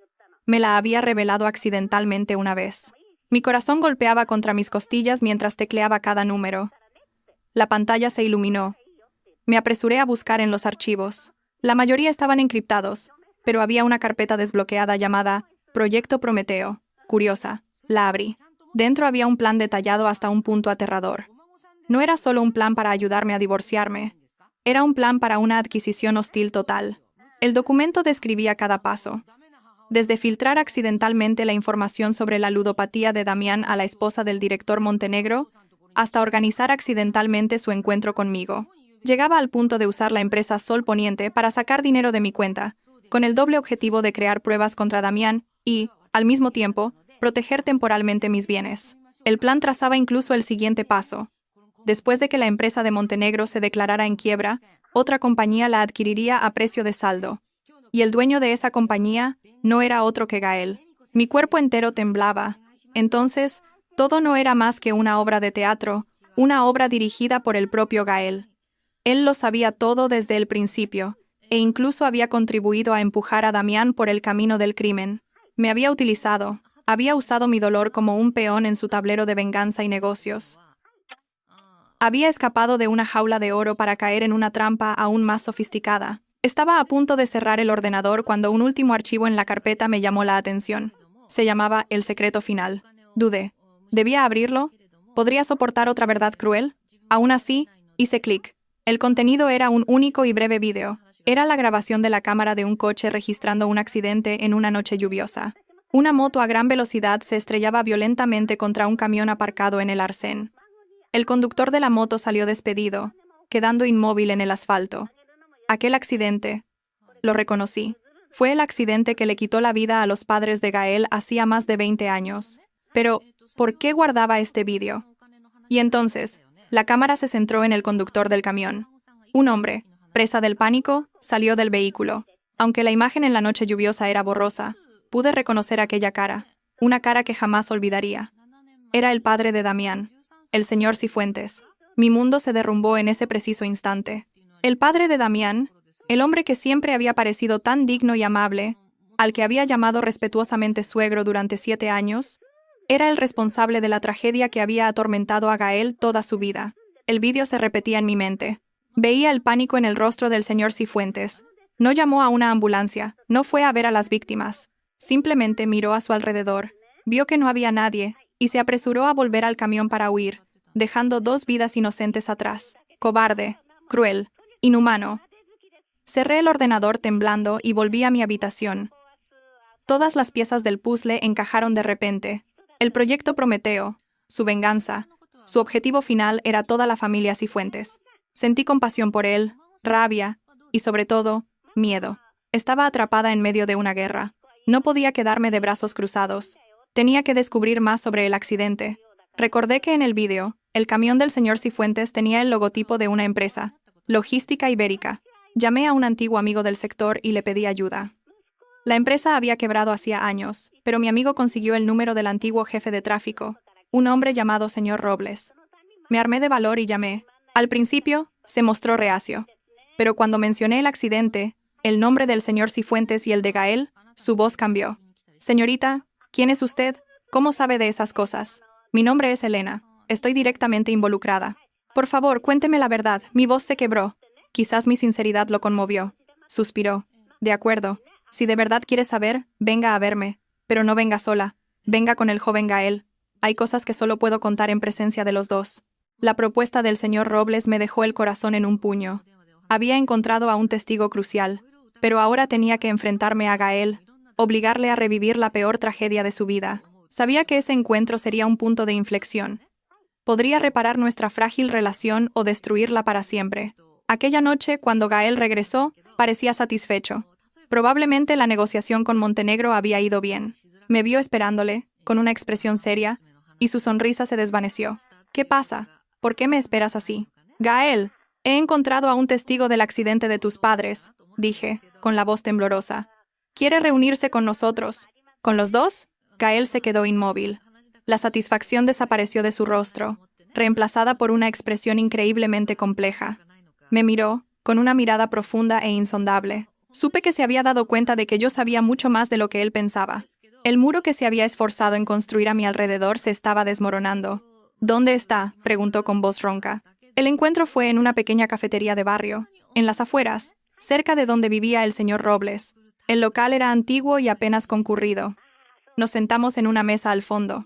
Me la había revelado accidentalmente una vez. Mi corazón golpeaba contra mis costillas mientras tecleaba cada número. La pantalla se iluminó. Me apresuré a buscar en los archivos. La mayoría estaban encriptados, pero había una carpeta desbloqueada llamada Proyecto Prometeo. Curiosa, la abrí. Dentro había un plan detallado hasta un punto aterrador. No era solo un plan para ayudarme a divorciarme. Era un plan para una adquisición hostil total. El documento describía cada paso. Desde filtrar accidentalmente la información sobre la ludopatía de Damián a la esposa del director Montenegro, hasta organizar accidentalmente su encuentro conmigo. Llegaba al punto de usar la empresa Sol Poniente para sacar dinero de mi cuenta, con el doble objetivo de crear pruebas contra Damián y, al mismo tiempo, proteger temporalmente mis bienes. El plan trazaba incluso el siguiente paso. Después de que la empresa de Montenegro se declarara en quiebra, otra compañía la adquiriría a precio de saldo. Y el dueño de esa compañía no era otro que Gael. Mi cuerpo entero temblaba. Entonces, todo no era más que una obra de teatro, una obra dirigida por el propio Gael. Él lo sabía todo desde el principio, e incluso había contribuido a empujar a Damián por el camino del crimen. Me había utilizado, había usado mi dolor como un peón en su tablero de venganza y negocios. Había escapado de una jaula de oro para caer en una trampa aún más sofisticada. Estaba a punto de cerrar el ordenador cuando un último archivo en la carpeta me llamó la atención. Se llamaba El secreto final. Dudé. ¿Debía abrirlo? ¿Podría soportar otra verdad cruel? Aún así, hice clic. El contenido era un único y breve vídeo. Era la grabación de la cámara de un coche registrando un accidente en una noche lluviosa. Una moto a gran velocidad se estrellaba violentamente contra un camión aparcado en el arcén. El conductor de la moto salió despedido, quedando inmóvil en el asfalto. Aquel accidente, lo reconocí, fue el accidente que le quitó la vida a los padres de Gael hacía más de 20 años. Pero, ¿por qué guardaba este vídeo? Y entonces, la cámara se centró en el conductor del camión. Un hombre, presa del pánico, salió del vehículo. Aunque la imagen en la noche lluviosa era borrosa, pude reconocer aquella cara, una cara que jamás olvidaría. Era el padre de Damián, el señor Cifuentes. Mi mundo se derrumbó en ese preciso instante. El padre de Damián, el hombre que siempre había parecido tan digno y amable, al que había llamado respetuosamente suegro durante 7 años, era el responsable de la tragedia que había atormentado a Gael toda su vida. El vídeo se repetía en mi mente. Veía el pánico en el rostro del señor Cifuentes, No llamó a una ambulancia, no fue a ver a las víctimas. Simplemente miró a su alrededor, vio que no había nadie, y se apresuró a volver al camión para huir, dejando 2 vidas inocentes atrás. Cobarde, cruel, inhumano. Cerré el ordenador temblando y volví a mi habitación. Todas las piezas del puzzle encajaron de repente. El proyecto Prometeo, su venganza, su objetivo final era toda la familia Cifuentes. Sentí compasión por él, rabia y, sobre todo, miedo. Estaba atrapada en medio de una guerra. No podía quedarme de brazos cruzados. Tenía que descubrir más sobre el accidente. Recordé que en el vídeo, el camión del señor Cifuentes tenía el logotipo de una empresa, Logística Ibérica. Llamé a un antiguo amigo del sector y le pedí ayuda. La empresa había quebrado hacía años, pero mi amigo consiguió el número del antiguo jefe de tráfico, un hombre llamado señor Robles. Me armé de valor y llamé. Al principio, se mostró reacio. Pero cuando mencioné el accidente, el nombre del señor Cifuentes y el de Gael, su voz cambió. Señorita, ¿quién es usted? ¿Cómo sabe de esas cosas? Mi nombre es Elena. Estoy directamente involucrada. Por favor, cuénteme la verdad. Mi voz se quebró. Quizás mi sinceridad lo conmovió. Suspiró. De acuerdo. Si de verdad quiere saber, venga a verme. Pero no venga sola. Venga con el joven Gael. Hay cosas que solo puedo contar en presencia de los dos. La propuesta del señor Robles me dejó el corazón en un puño. Había encontrado a un testigo crucial, pero ahora tenía que enfrentarme a Gael, obligarle a revivir la peor tragedia de su vida. Sabía que ese encuentro sería un punto de inflexión. Podría reparar nuestra frágil relación o destruirla para siempre. Aquella noche, cuando Gael regresó, parecía satisfecho. Probablemente la negociación con Montenegro había ido bien. Me vio esperándole, con una expresión seria, y su sonrisa se desvaneció. ¿Qué pasa? ¿Por qué me esperas así? Gael, he encontrado a un testigo del accidente de tus padres, dije, con la voz temblorosa. ¿Quiere reunirse con nosotros? ¿Con los dos? Gael se quedó inmóvil. La satisfacción desapareció de su rostro, reemplazada por una expresión increíblemente compleja. Me miró, con una mirada profunda e insondable. Supe que se había dado cuenta de que yo sabía mucho más de lo que él pensaba. El muro que se había esforzado en construir a mi alrededor se estaba desmoronando. ¿Dónde está?, preguntó con voz ronca. El encuentro fue en una pequeña cafetería de barrio, en las afueras, cerca de donde vivía el señor Robles. El local era antiguo y apenas concurrido. Nos sentamos en una mesa al fondo.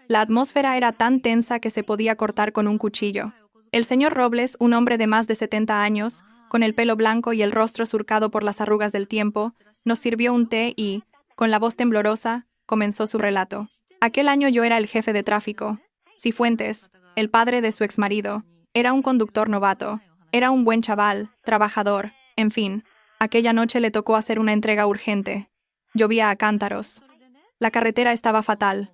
La atmósfera era tan tensa que se podía cortar con un cuchillo. El señor Robles, un hombre de más de 70 años, con el pelo blanco y el rostro surcado por las arrugas del tiempo, nos sirvió un té y, con la voz temblorosa, comenzó su relato. Aquel año yo era el jefe de tráfico. Cifuentes, el padre de su exmarido, era un conductor novato. Era un buen chaval, trabajador, en fin. Aquella noche le tocó hacer una entrega urgente. Llovía a cántaros. La carretera estaba fatal.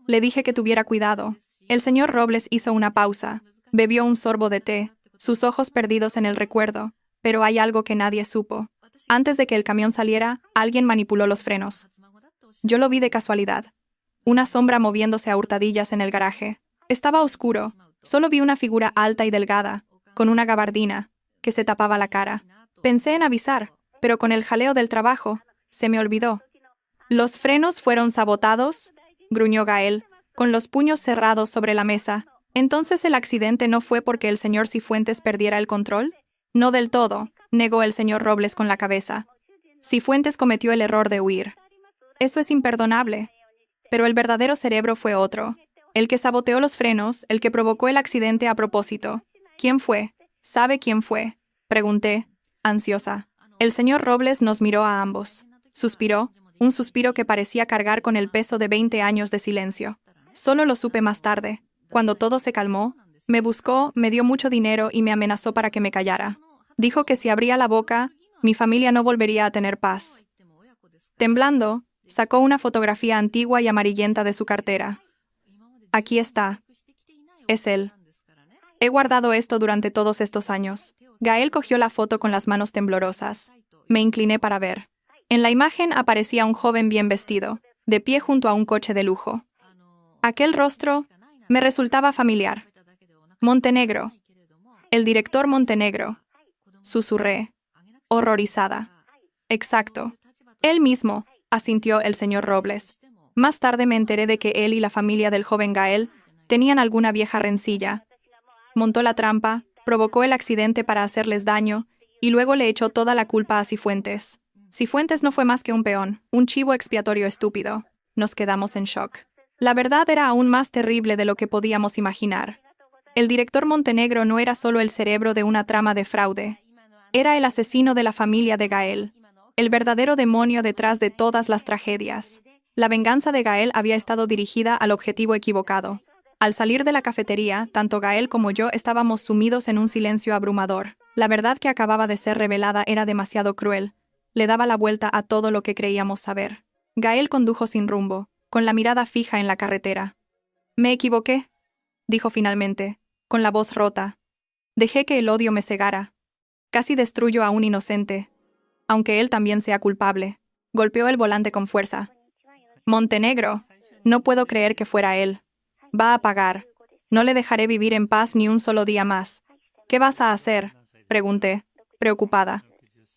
Le dije que tuviera cuidado. El señor Robles hizo una pausa. Bebió un sorbo de té, sus ojos perdidos en el recuerdo. Pero hay algo que nadie supo. Antes de que el camión saliera, alguien manipuló los frenos. Yo lo vi de casualidad. Una sombra moviéndose a hurtadillas en el garaje. Estaba oscuro. Solo vi una figura alta y delgada, con una gabardina, que se tapaba la cara. Pensé en avisar, pero con el jaleo del trabajo, se me olvidó. ¿Los frenos fueron sabotados?, gruñó Gael, con los puños cerrados sobre la mesa. ¿Entonces el accidente no fue porque el señor Cifuentes perdiera el control? No del todo, negó el señor Robles con la cabeza. Cifuentes cometió el error de huir. Eso es imperdonable. Pero el verdadero cerebro fue otro. El que saboteó los frenos, el que provocó el accidente a propósito. ¿Quién fue? ¿Sabe quién fue?, pregunté, ansiosa. El señor Robles nos miró a ambos. Suspiró, un suspiro que parecía cargar con el peso de 20 años de silencio. Solo lo supe más tarde. Cuando todo se calmó, me buscó, me dio mucho dinero y me amenazó para que me callara. Dijo que si abría la boca, mi familia no volvería a tener paz. Temblando, sacó una fotografía antigua y amarillenta de su cartera. Aquí está. Es él. He guardado esto durante todos estos años. Gael cogió la foto con las manos temblorosas. Me incliné para ver. En la imagen aparecía un joven bien vestido, de pie junto a un coche de lujo. Aquel rostro me resultaba familiar. Montenegro. El director Montenegro. Susurré, horrorizada. Exacto. Él mismo, asintió el señor Robles. Más tarde me enteré de que él y la familia del joven Gael tenían alguna vieja rencilla. Montó la trampa, provocó el accidente para hacerles daño y luego le echó toda la culpa a Cifuentes. Cifuentes no fue más que un peón, un chivo expiatorio estúpido. Nos quedamos en shock. La verdad era aún más terrible de lo que podíamos imaginar. El director Montenegro no era solo el cerebro de una trama de fraude. Era el asesino de la familia de Gael, el verdadero demonio detrás de todas las tragedias. La venganza de Gael había estado dirigida al objetivo equivocado. Al salir de la cafetería, tanto Gael como yo estábamos sumidos en un silencio abrumador. La verdad que acababa de ser revelada era demasiado cruel. Le daba la vuelta a todo lo que creíamos saber. Gael condujo sin rumbo, con la mirada fija en la carretera. «Me equivoqué», dijo finalmente, con la voz rota. «Dejé que el odio me cegara. Casi destruyo a un inocente, aunque él también sea culpable». Golpeó el volante con fuerza. «Montenegro, no puedo creer que fuera él. Va a pagar. No le dejaré vivir en paz ni un solo día más». «¿Qué vas a hacer?», pregunté, preocupada.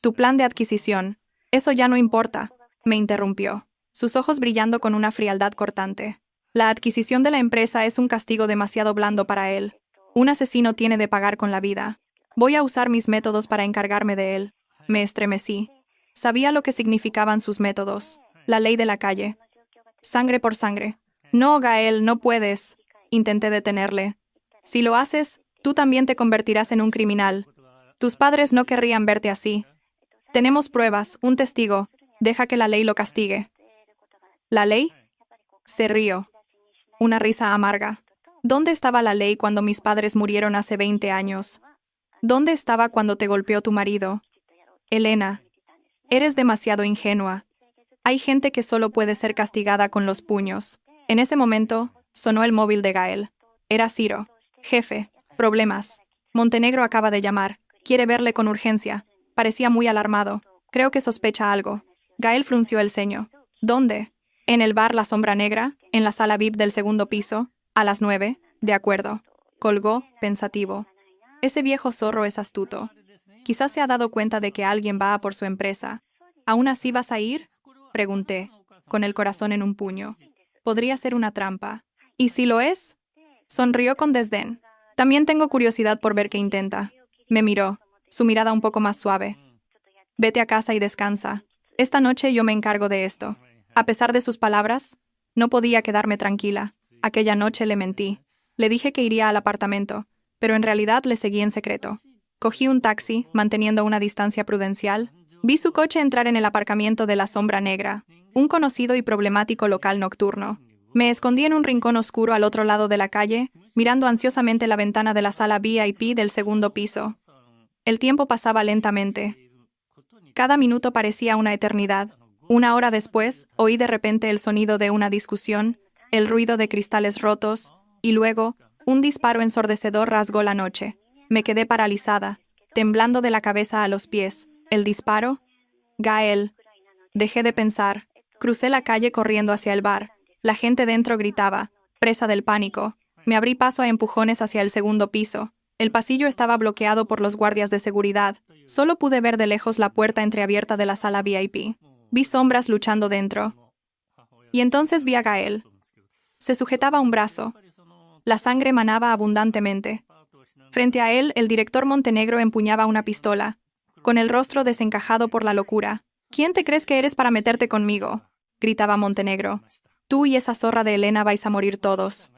«Tu plan de adquisición. Eso ya no importa», me interrumpió, sus ojos brillando con una frialdad cortante. «La adquisición de la empresa es un castigo demasiado blando para él. Un asesino tiene de pagar con la vida. Voy a usar mis métodos para encargarme de él». Me estremecí. Sabía lo que significaban sus métodos. La ley de la calle. Sangre por sangre. «No, Gael, no puedes», intenté detenerle. «Si lo haces, tú también te convertirás en un criminal. Tus padres no querrían verte así. Tenemos pruebas, un testigo. Deja que la ley lo castigue». «¿La ley?», se rió. Una risa amarga. ¿Dónde estaba la ley cuando mis padres murieron hace 20 años? ¿Dónde estaba cuando te golpeó tu marido? Elena, eres demasiado ingenua. Hay gente que solo puede ser castigada con los puños. En ese momento, sonó el móvil de Gael. Era Ciro. «Jefe, problemas. Montenegro acaba de llamar. Quiere verle con urgencia». Parecía muy alarmado. Creo que sospecha algo. Gael frunció el ceño. «¿Dónde?» «En el bar La Sombra Negra, en la sala VIP del segundo piso, a las 9, de acuerdo». Colgó, pensativo. Ese viejo zorro es astuto. Quizás se ha dado cuenta de que alguien va a por su empresa. «¿Aún así vas a ir?», pregunté, con el corazón en un puño. Podría ser una trampa. ¿Y si lo es? Sonrió con desdén. «También tengo curiosidad por ver qué intenta». Me miró, su mirada un poco más suave. «Vete a casa y descansa. Esta noche yo me encargo de esto». A pesar de sus palabras, no podía quedarme tranquila. Aquella noche le mentí. Le dije que iría al apartamento, pero en realidad le seguí en secreto. Cogí un taxi, manteniendo una distancia prudencial. Vi su coche entrar en el aparcamiento de La Sombra Negra, un conocido y problemático local nocturno. Me escondí en un rincón oscuro al otro lado de la calle, mirando ansiosamente la ventana de la sala VIP del segundo piso. El tiempo pasaba lentamente. Cada minuto parecía una eternidad. Una hora después, oí de repente el sonido de una discusión, el ruido de cristales rotos, y luego, un disparo ensordecedor rasgó la noche. Me quedé paralizada, temblando de la cabeza a los pies. ¿El disparo? Gael. Dejé de pensar. Crucé la calle corriendo hacia el bar. La gente dentro gritaba, presa del pánico. Me abrí paso a empujones hacia el segundo piso. El pasillo estaba bloqueado por los guardias de seguridad. Solo pude ver de lejos la puerta entreabierta de la sala VIP. Vi sombras luchando dentro. Y entonces vi a Gael. Se sujetaba un brazo. La sangre manaba abundantemente. Frente a él, el director Montenegro empuñaba una pistola, con el rostro desencajado por la locura. «¿Quién te crees que eres para meterte conmigo?», gritaba Montenegro. «Tú y esa zorra de Elena vais a morir todos».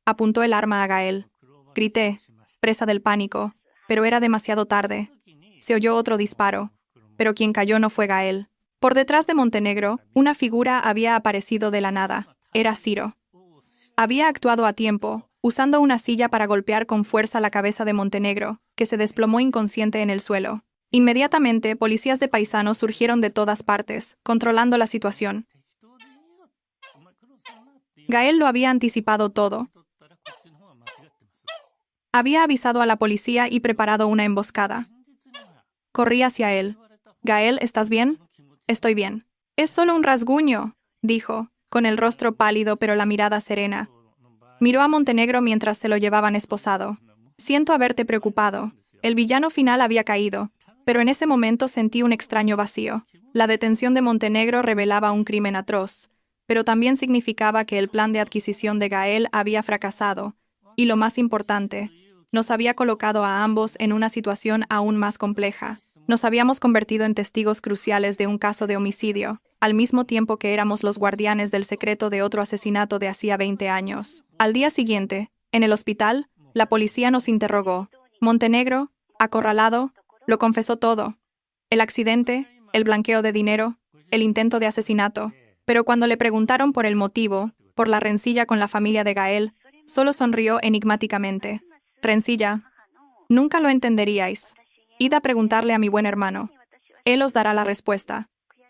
Apuntó el arma a Gael. Grité, presa del pánico, pero era demasiado tarde. Se oyó otro disparo, pero quien cayó no fue Gael. Por detrás de Montenegro, una figura había aparecido de la nada. Era Ciro. Había actuado a tiempo, usando una silla para golpear con fuerza la cabeza de Montenegro, que se desplomó inconsciente en el suelo. Inmediatamente, policías de paisanos surgieron de todas partes, controlando la situación. Gael lo había anticipado todo. Había avisado a la policía y preparado una emboscada. Corrí hacia él. «Gael, ¿estás bien?» «Estoy bien». «Es solo un rasguño», dijo, con el rostro pálido pero la mirada serena. Miró a Montenegro mientras se lo llevaban esposado. «Siento haberte preocupado». El villano final había caído, pero en ese momento sentí un extraño vacío. La detención de Montenegro revelaba un crimen atroz, pero también significaba que el plan de adquisición de Gael había fracasado, y lo más importante, nos había colocado a ambos en una situación aún más compleja. Nos habíamos convertido en testigos cruciales de un caso de homicidio, al mismo tiempo que éramos los guardianes del secreto de otro asesinato de hacía 20 años. Al día siguiente, en el hospital, la policía nos interrogó. Montenegro, acorralado, lo confesó todo. El accidente, el blanqueo de dinero, el intento de asesinato. Pero cuando le preguntaron por el motivo, por la rencilla con la familia de Gael, solo sonrió enigmáticamente. Rencilla. Nunca lo entenderíais. Id a preguntarle a mi buen hermano. Él os dará la respuesta.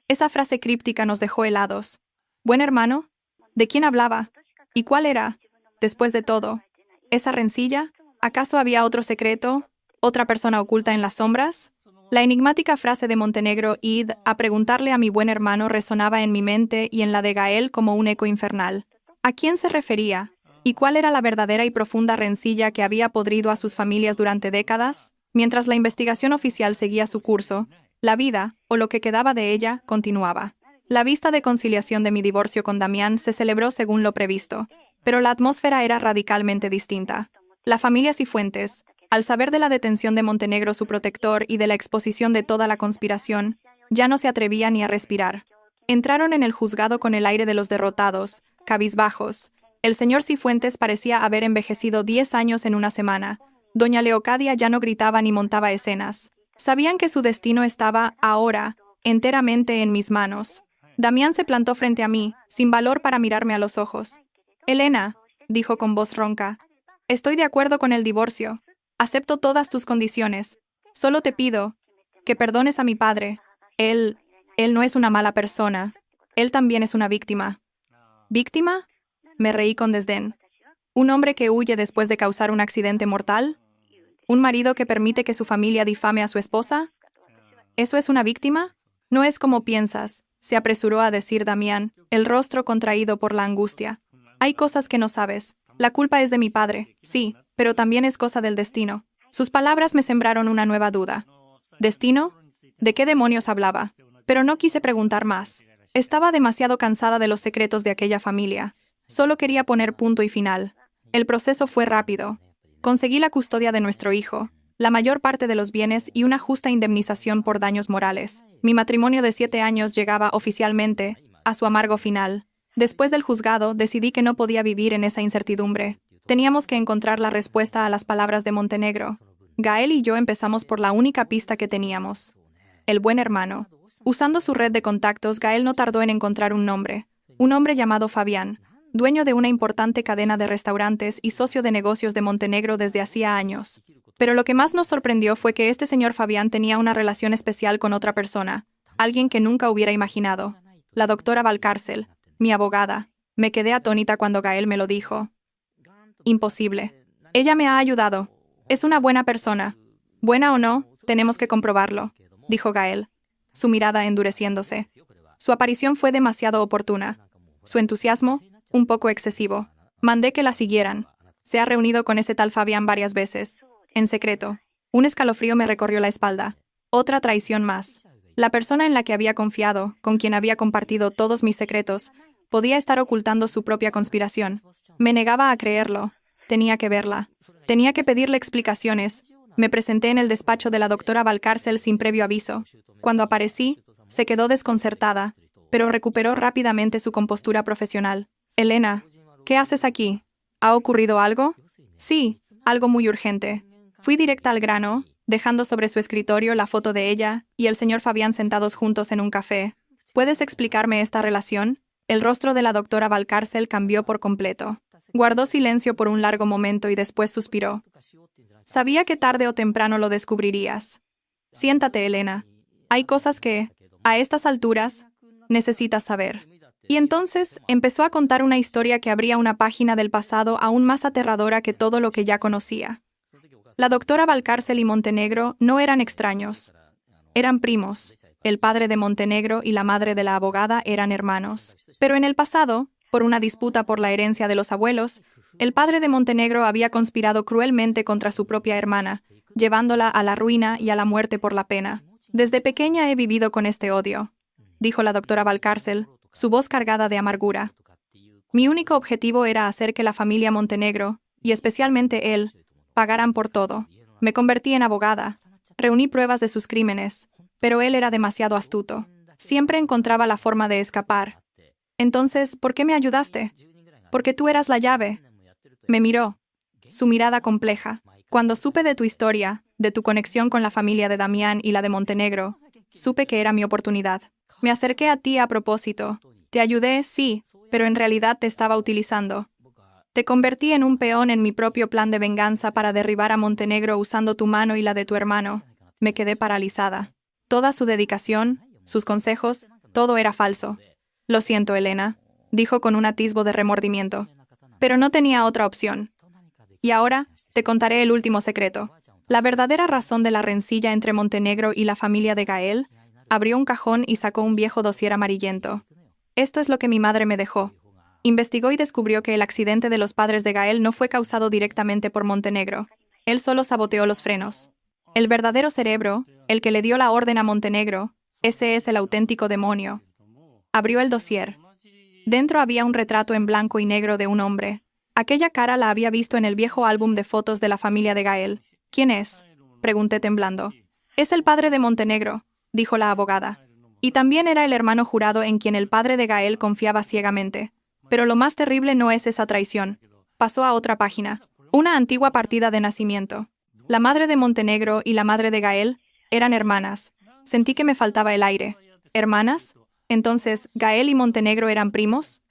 Esa frase críptica nos dejó helados. ¿Buen hermano? ¿De quién hablaba? ¿Y cuál era? Después de todo, ¿esa rencilla? ¿Acaso había otro secreto? ¿Otra persona oculta en las sombras? La enigmática frase de Montenegro, id a preguntarle a mi buen hermano, resonaba en mi mente y en la de Gael como un eco infernal. ¿A quién se refería? ¿Y cuál era la verdadera y profunda rencilla que había podrido a sus familias durante décadas? Mientras la investigación oficial seguía su curso, la vida, o lo que quedaba de ella, continuaba. La vista de conciliación de mi divorcio con Damián se celebró según lo previsto, pero la atmósfera era radicalmente distinta. La familia Cifuentes, al saber de la detención de Montenegro, su protector, y de la exposición de toda la conspiración, ya no se atrevía ni a respirar. Entraron en el juzgado con el aire de los derrotados, cabizbajos. El señor Cifuentes parecía haber envejecido 10 años en una semana. Doña Leocadia ya no gritaba ni montaba escenas. Sabían que su destino estaba, ahora, enteramente en mis manos. Damián se plantó frente a mí, sin valor para mirarme a los ojos. «Elena», dijo con voz ronca, «estoy de acuerdo con el divorcio. Acepto todas tus condiciones. Solo te pido que perdones a mi padre. Él no es una mala persona. Él también es una víctima». «¿Víctima?», me reí con desdén. «¿Un hombre que huye después de causar un accidente mortal? ¿Un marido que permite que su familia difame a su esposa? ¿Eso es una víctima? No es como piensas», se apresuró a decir Damián, el rostro contraído por la angustia. «Hay cosas que no sabes. La culpa es de mi padre, sí, pero también es cosa del destino». Sus palabras me sembraron una nueva duda. ¿Destino? ¿De qué demonios hablaba? Pero no quise preguntar más. Estaba demasiado cansada de los secretos de aquella familia. Solo quería poner punto y final. El proceso fue rápido. Conseguí la custodia de nuestro hijo, la mayor parte de los bienes y una justa indemnización por daños morales. Mi matrimonio de 7 años llegaba oficialmente a su amargo final. Después del juzgado, decidí que no podía vivir en esa incertidumbre. Teníamos que encontrar la respuesta a las palabras de Montenegro. Gael y yo empezamos por la única pista que teníamos: el buen hermano. Usando su red de contactos, Gael no tardó en encontrar un hombre llamado Fabián, dueño de una importante cadena de restaurantes y socio de negocios de Montenegro desde hacía años. Pero lo que más nos sorprendió fue que este señor Fabián tenía una relación especial con otra persona, alguien que nunca hubiera imaginado: la doctora Valcárcel, mi abogada. Me quedé atónita cuando Gael me lo dijo. Imposible. Ella me ha ayudado. Es una buena persona. Buena o no, tenemos que comprobarlo, dijo Gael, su mirada endureciéndose. Su aparición fue demasiado oportuna. Su entusiasmo, un poco excesivo. Mandé que la siguieran. Se ha reunido con ese tal Fabián varias veces, en secreto. Un escalofrío me recorrió la espalda. Otra traición más. La persona en la que había confiado, con quien había compartido todos mis secretos, podía estar ocultando su propia conspiración. Me negaba a creerlo. Tenía que verla. Tenía que pedirle explicaciones. Me presenté en el despacho de la doctora Valcárcel sin previo aviso. Cuando aparecí, se quedó desconcertada, pero recuperó rápidamente su compostura profesional. «Elena, ¿qué haces aquí? ¿Ha ocurrido algo?» «Sí, algo muy urgente». Fui directa al grano, dejando sobre su escritorio la foto de ella y el señor Fabián sentados juntos en un café. «¿Puedes explicarme esta relación?» El rostro de la doctora Valcárcel cambió por completo. Guardó silencio por un largo momento y después suspiró. «Sabía que tarde o temprano lo descubrirías. Siéntate, Elena. Hay cosas que, a estas alturas, necesitas saber». Y entonces empezó a contar una historia que abría una página del pasado aún más aterradora que todo lo que ya conocía. La doctora Valcárcel y Montenegro no eran extraños. Eran primos. El padre de Montenegro y la madre de la abogada eran hermanos. Pero en el pasado, por una disputa por la herencia de los abuelos, el padre de Montenegro había conspirado cruelmente contra su propia hermana, llevándola a la ruina y a la muerte por la pena. «Desde pequeña he vivido con este odio», dijo la doctora Valcárcel, su voz cargada de amargura. «Mi único objetivo era hacer que la familia Montenegro, y especialmente él, pagaran por todo. Me convertí en abogada. Reuní pruebas de sus crímenes, pero él era demasiado astuto. Siempre encontraba la forma de escapar. Entonces, ¿por qué me ayudaste? Porque tú eras la llave. Me miró. Su mirada compleja. Cuando supe de tu historia, de tu conexión con la familia de Damián y la de Montenegro, supe que era mi oportunidad. Me acerqué a ti a propósito. Te ayudé, sí, pero en realidad te estaba utilizando. Te convertí en un peón en mi propio plan de venganza para derribar a Montenegro usando tu mano y la de tu hermano. Me quedé paralizada. Toda su dedicación, sus consejos, todo era falso. Lo siento, Elena, dijo con un atisbo de remordimiento. Pero no tenía otra opción. Y ahora, te contaré el último secreto. La verdadera razón de la rencilla entre Montenegro y la familia de Gael. Abrió un cajón y sacó un viejo dossier amarillento. Esto es lo que mi madre me dejó. Investigó y descubrió que el accidente de los padres de Gael no fue causado directamente por Montenegro. Él solo saboteó los frenos. El verdadero cerebro, el que le dio la orden a Montenegro, ese es el auténtico demonio. Abrió el dossier. Dentro había un retrato en blanco y negro de un hombre. Aquella cara la había visto en el viejo álbum de fotos de la familia de Gael. ¿Quién es?, pregunté temblando. Es el padre de Montenegro, dijo la abogada. Y también era el hermano jurado en quien el padre de Gael confiaba ciegamente. Pero lo más terrible no es esa traición. Pasó a otra página. Una antigua partida de nacimiento. La madre de Montenegro y la madre de Gael eran hermanas. Sentí que me faltaba el aire. ¿Hermanas? Entonces, ¿Gael y Montenegro eran primos?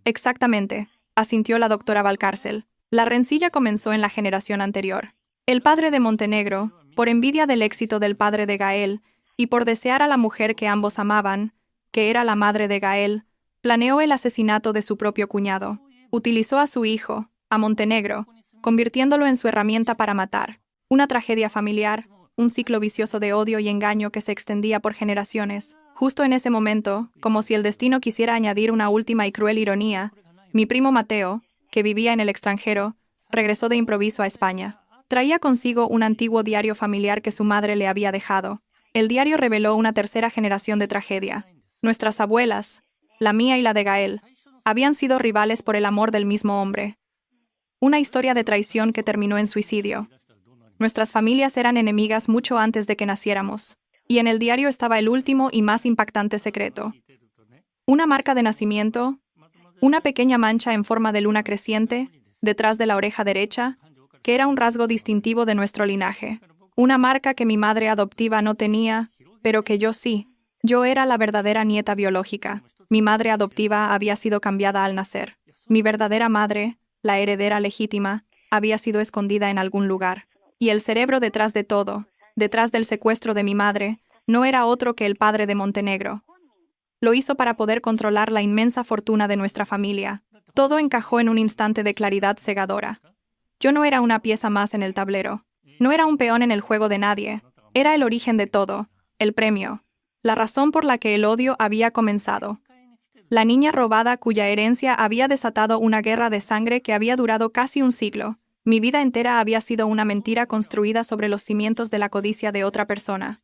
Exactamente, asintió la doctora Valcárcel. La rencilla comenzó en la generación anterior. El padre de Montenegro, por envidia del éxito del padre de Gael, y por desear a la mujer que ambos amaban, que era la madre de Gael, planeó el asesinato de su propio cuñado. Utilizó a su hijo, a Montenegro, convirtiéndolo en su herramienta para matar. Una tragedia familiar, un ciclo vicioso de odio y engaño que se extendía por generaciones. Justo en ese momento, como si el destino quisiera añadir una última y cruel ironía, mi primo Mateo, que vivía en el extranjero, regresó de improviso a España. Traía consigo un antiguo diario familiar que su madre le había dejado. El diario reveló una tercera generación de tragedia. Nuestras abuelas, la mía y la de Gael, habían sido rivales por el amor del mismo hombre. Una historia de traición que terminó en suicidio. Nuestras familias eran enemigas mucho antes de que naciéramos. Y en el diario estaba el último y más impactante secreto. Una marca de nacimiento, una pequeña mancha en forma de luna creciente, detrás de la oreja derecha, que era un rasgo distintivo de nuestro linaje. Una marca que mi madre adoptiva no tenía, pero que yo sí. Yo era la verdadera nieta biológica. Mi madre adoptiva había sido cambiada al nacer. Mi verdadera madre, la heredera legítima, había sido escondida en algún lugar. Y el cerebro detrás de todo, detrás del secuestro de mi madre, no era otro que el padre de Montenegro. Lo hizo para poder controlar la inmensa fortuna de nuestra familia. Todo encajó en un instante de claridad cegadora. Yo no era una pieza más en el tablero. No era un peón en el juego de nadie. Era el origen de todo, el premio, la razón por la que el odio había comenzado. La niña robada cuya herencia había desatado una guerra de sangre que había durado casi un siglo. Mi vida entera había sido una mentira construida sobre los cimientos de la codicia de otra persona.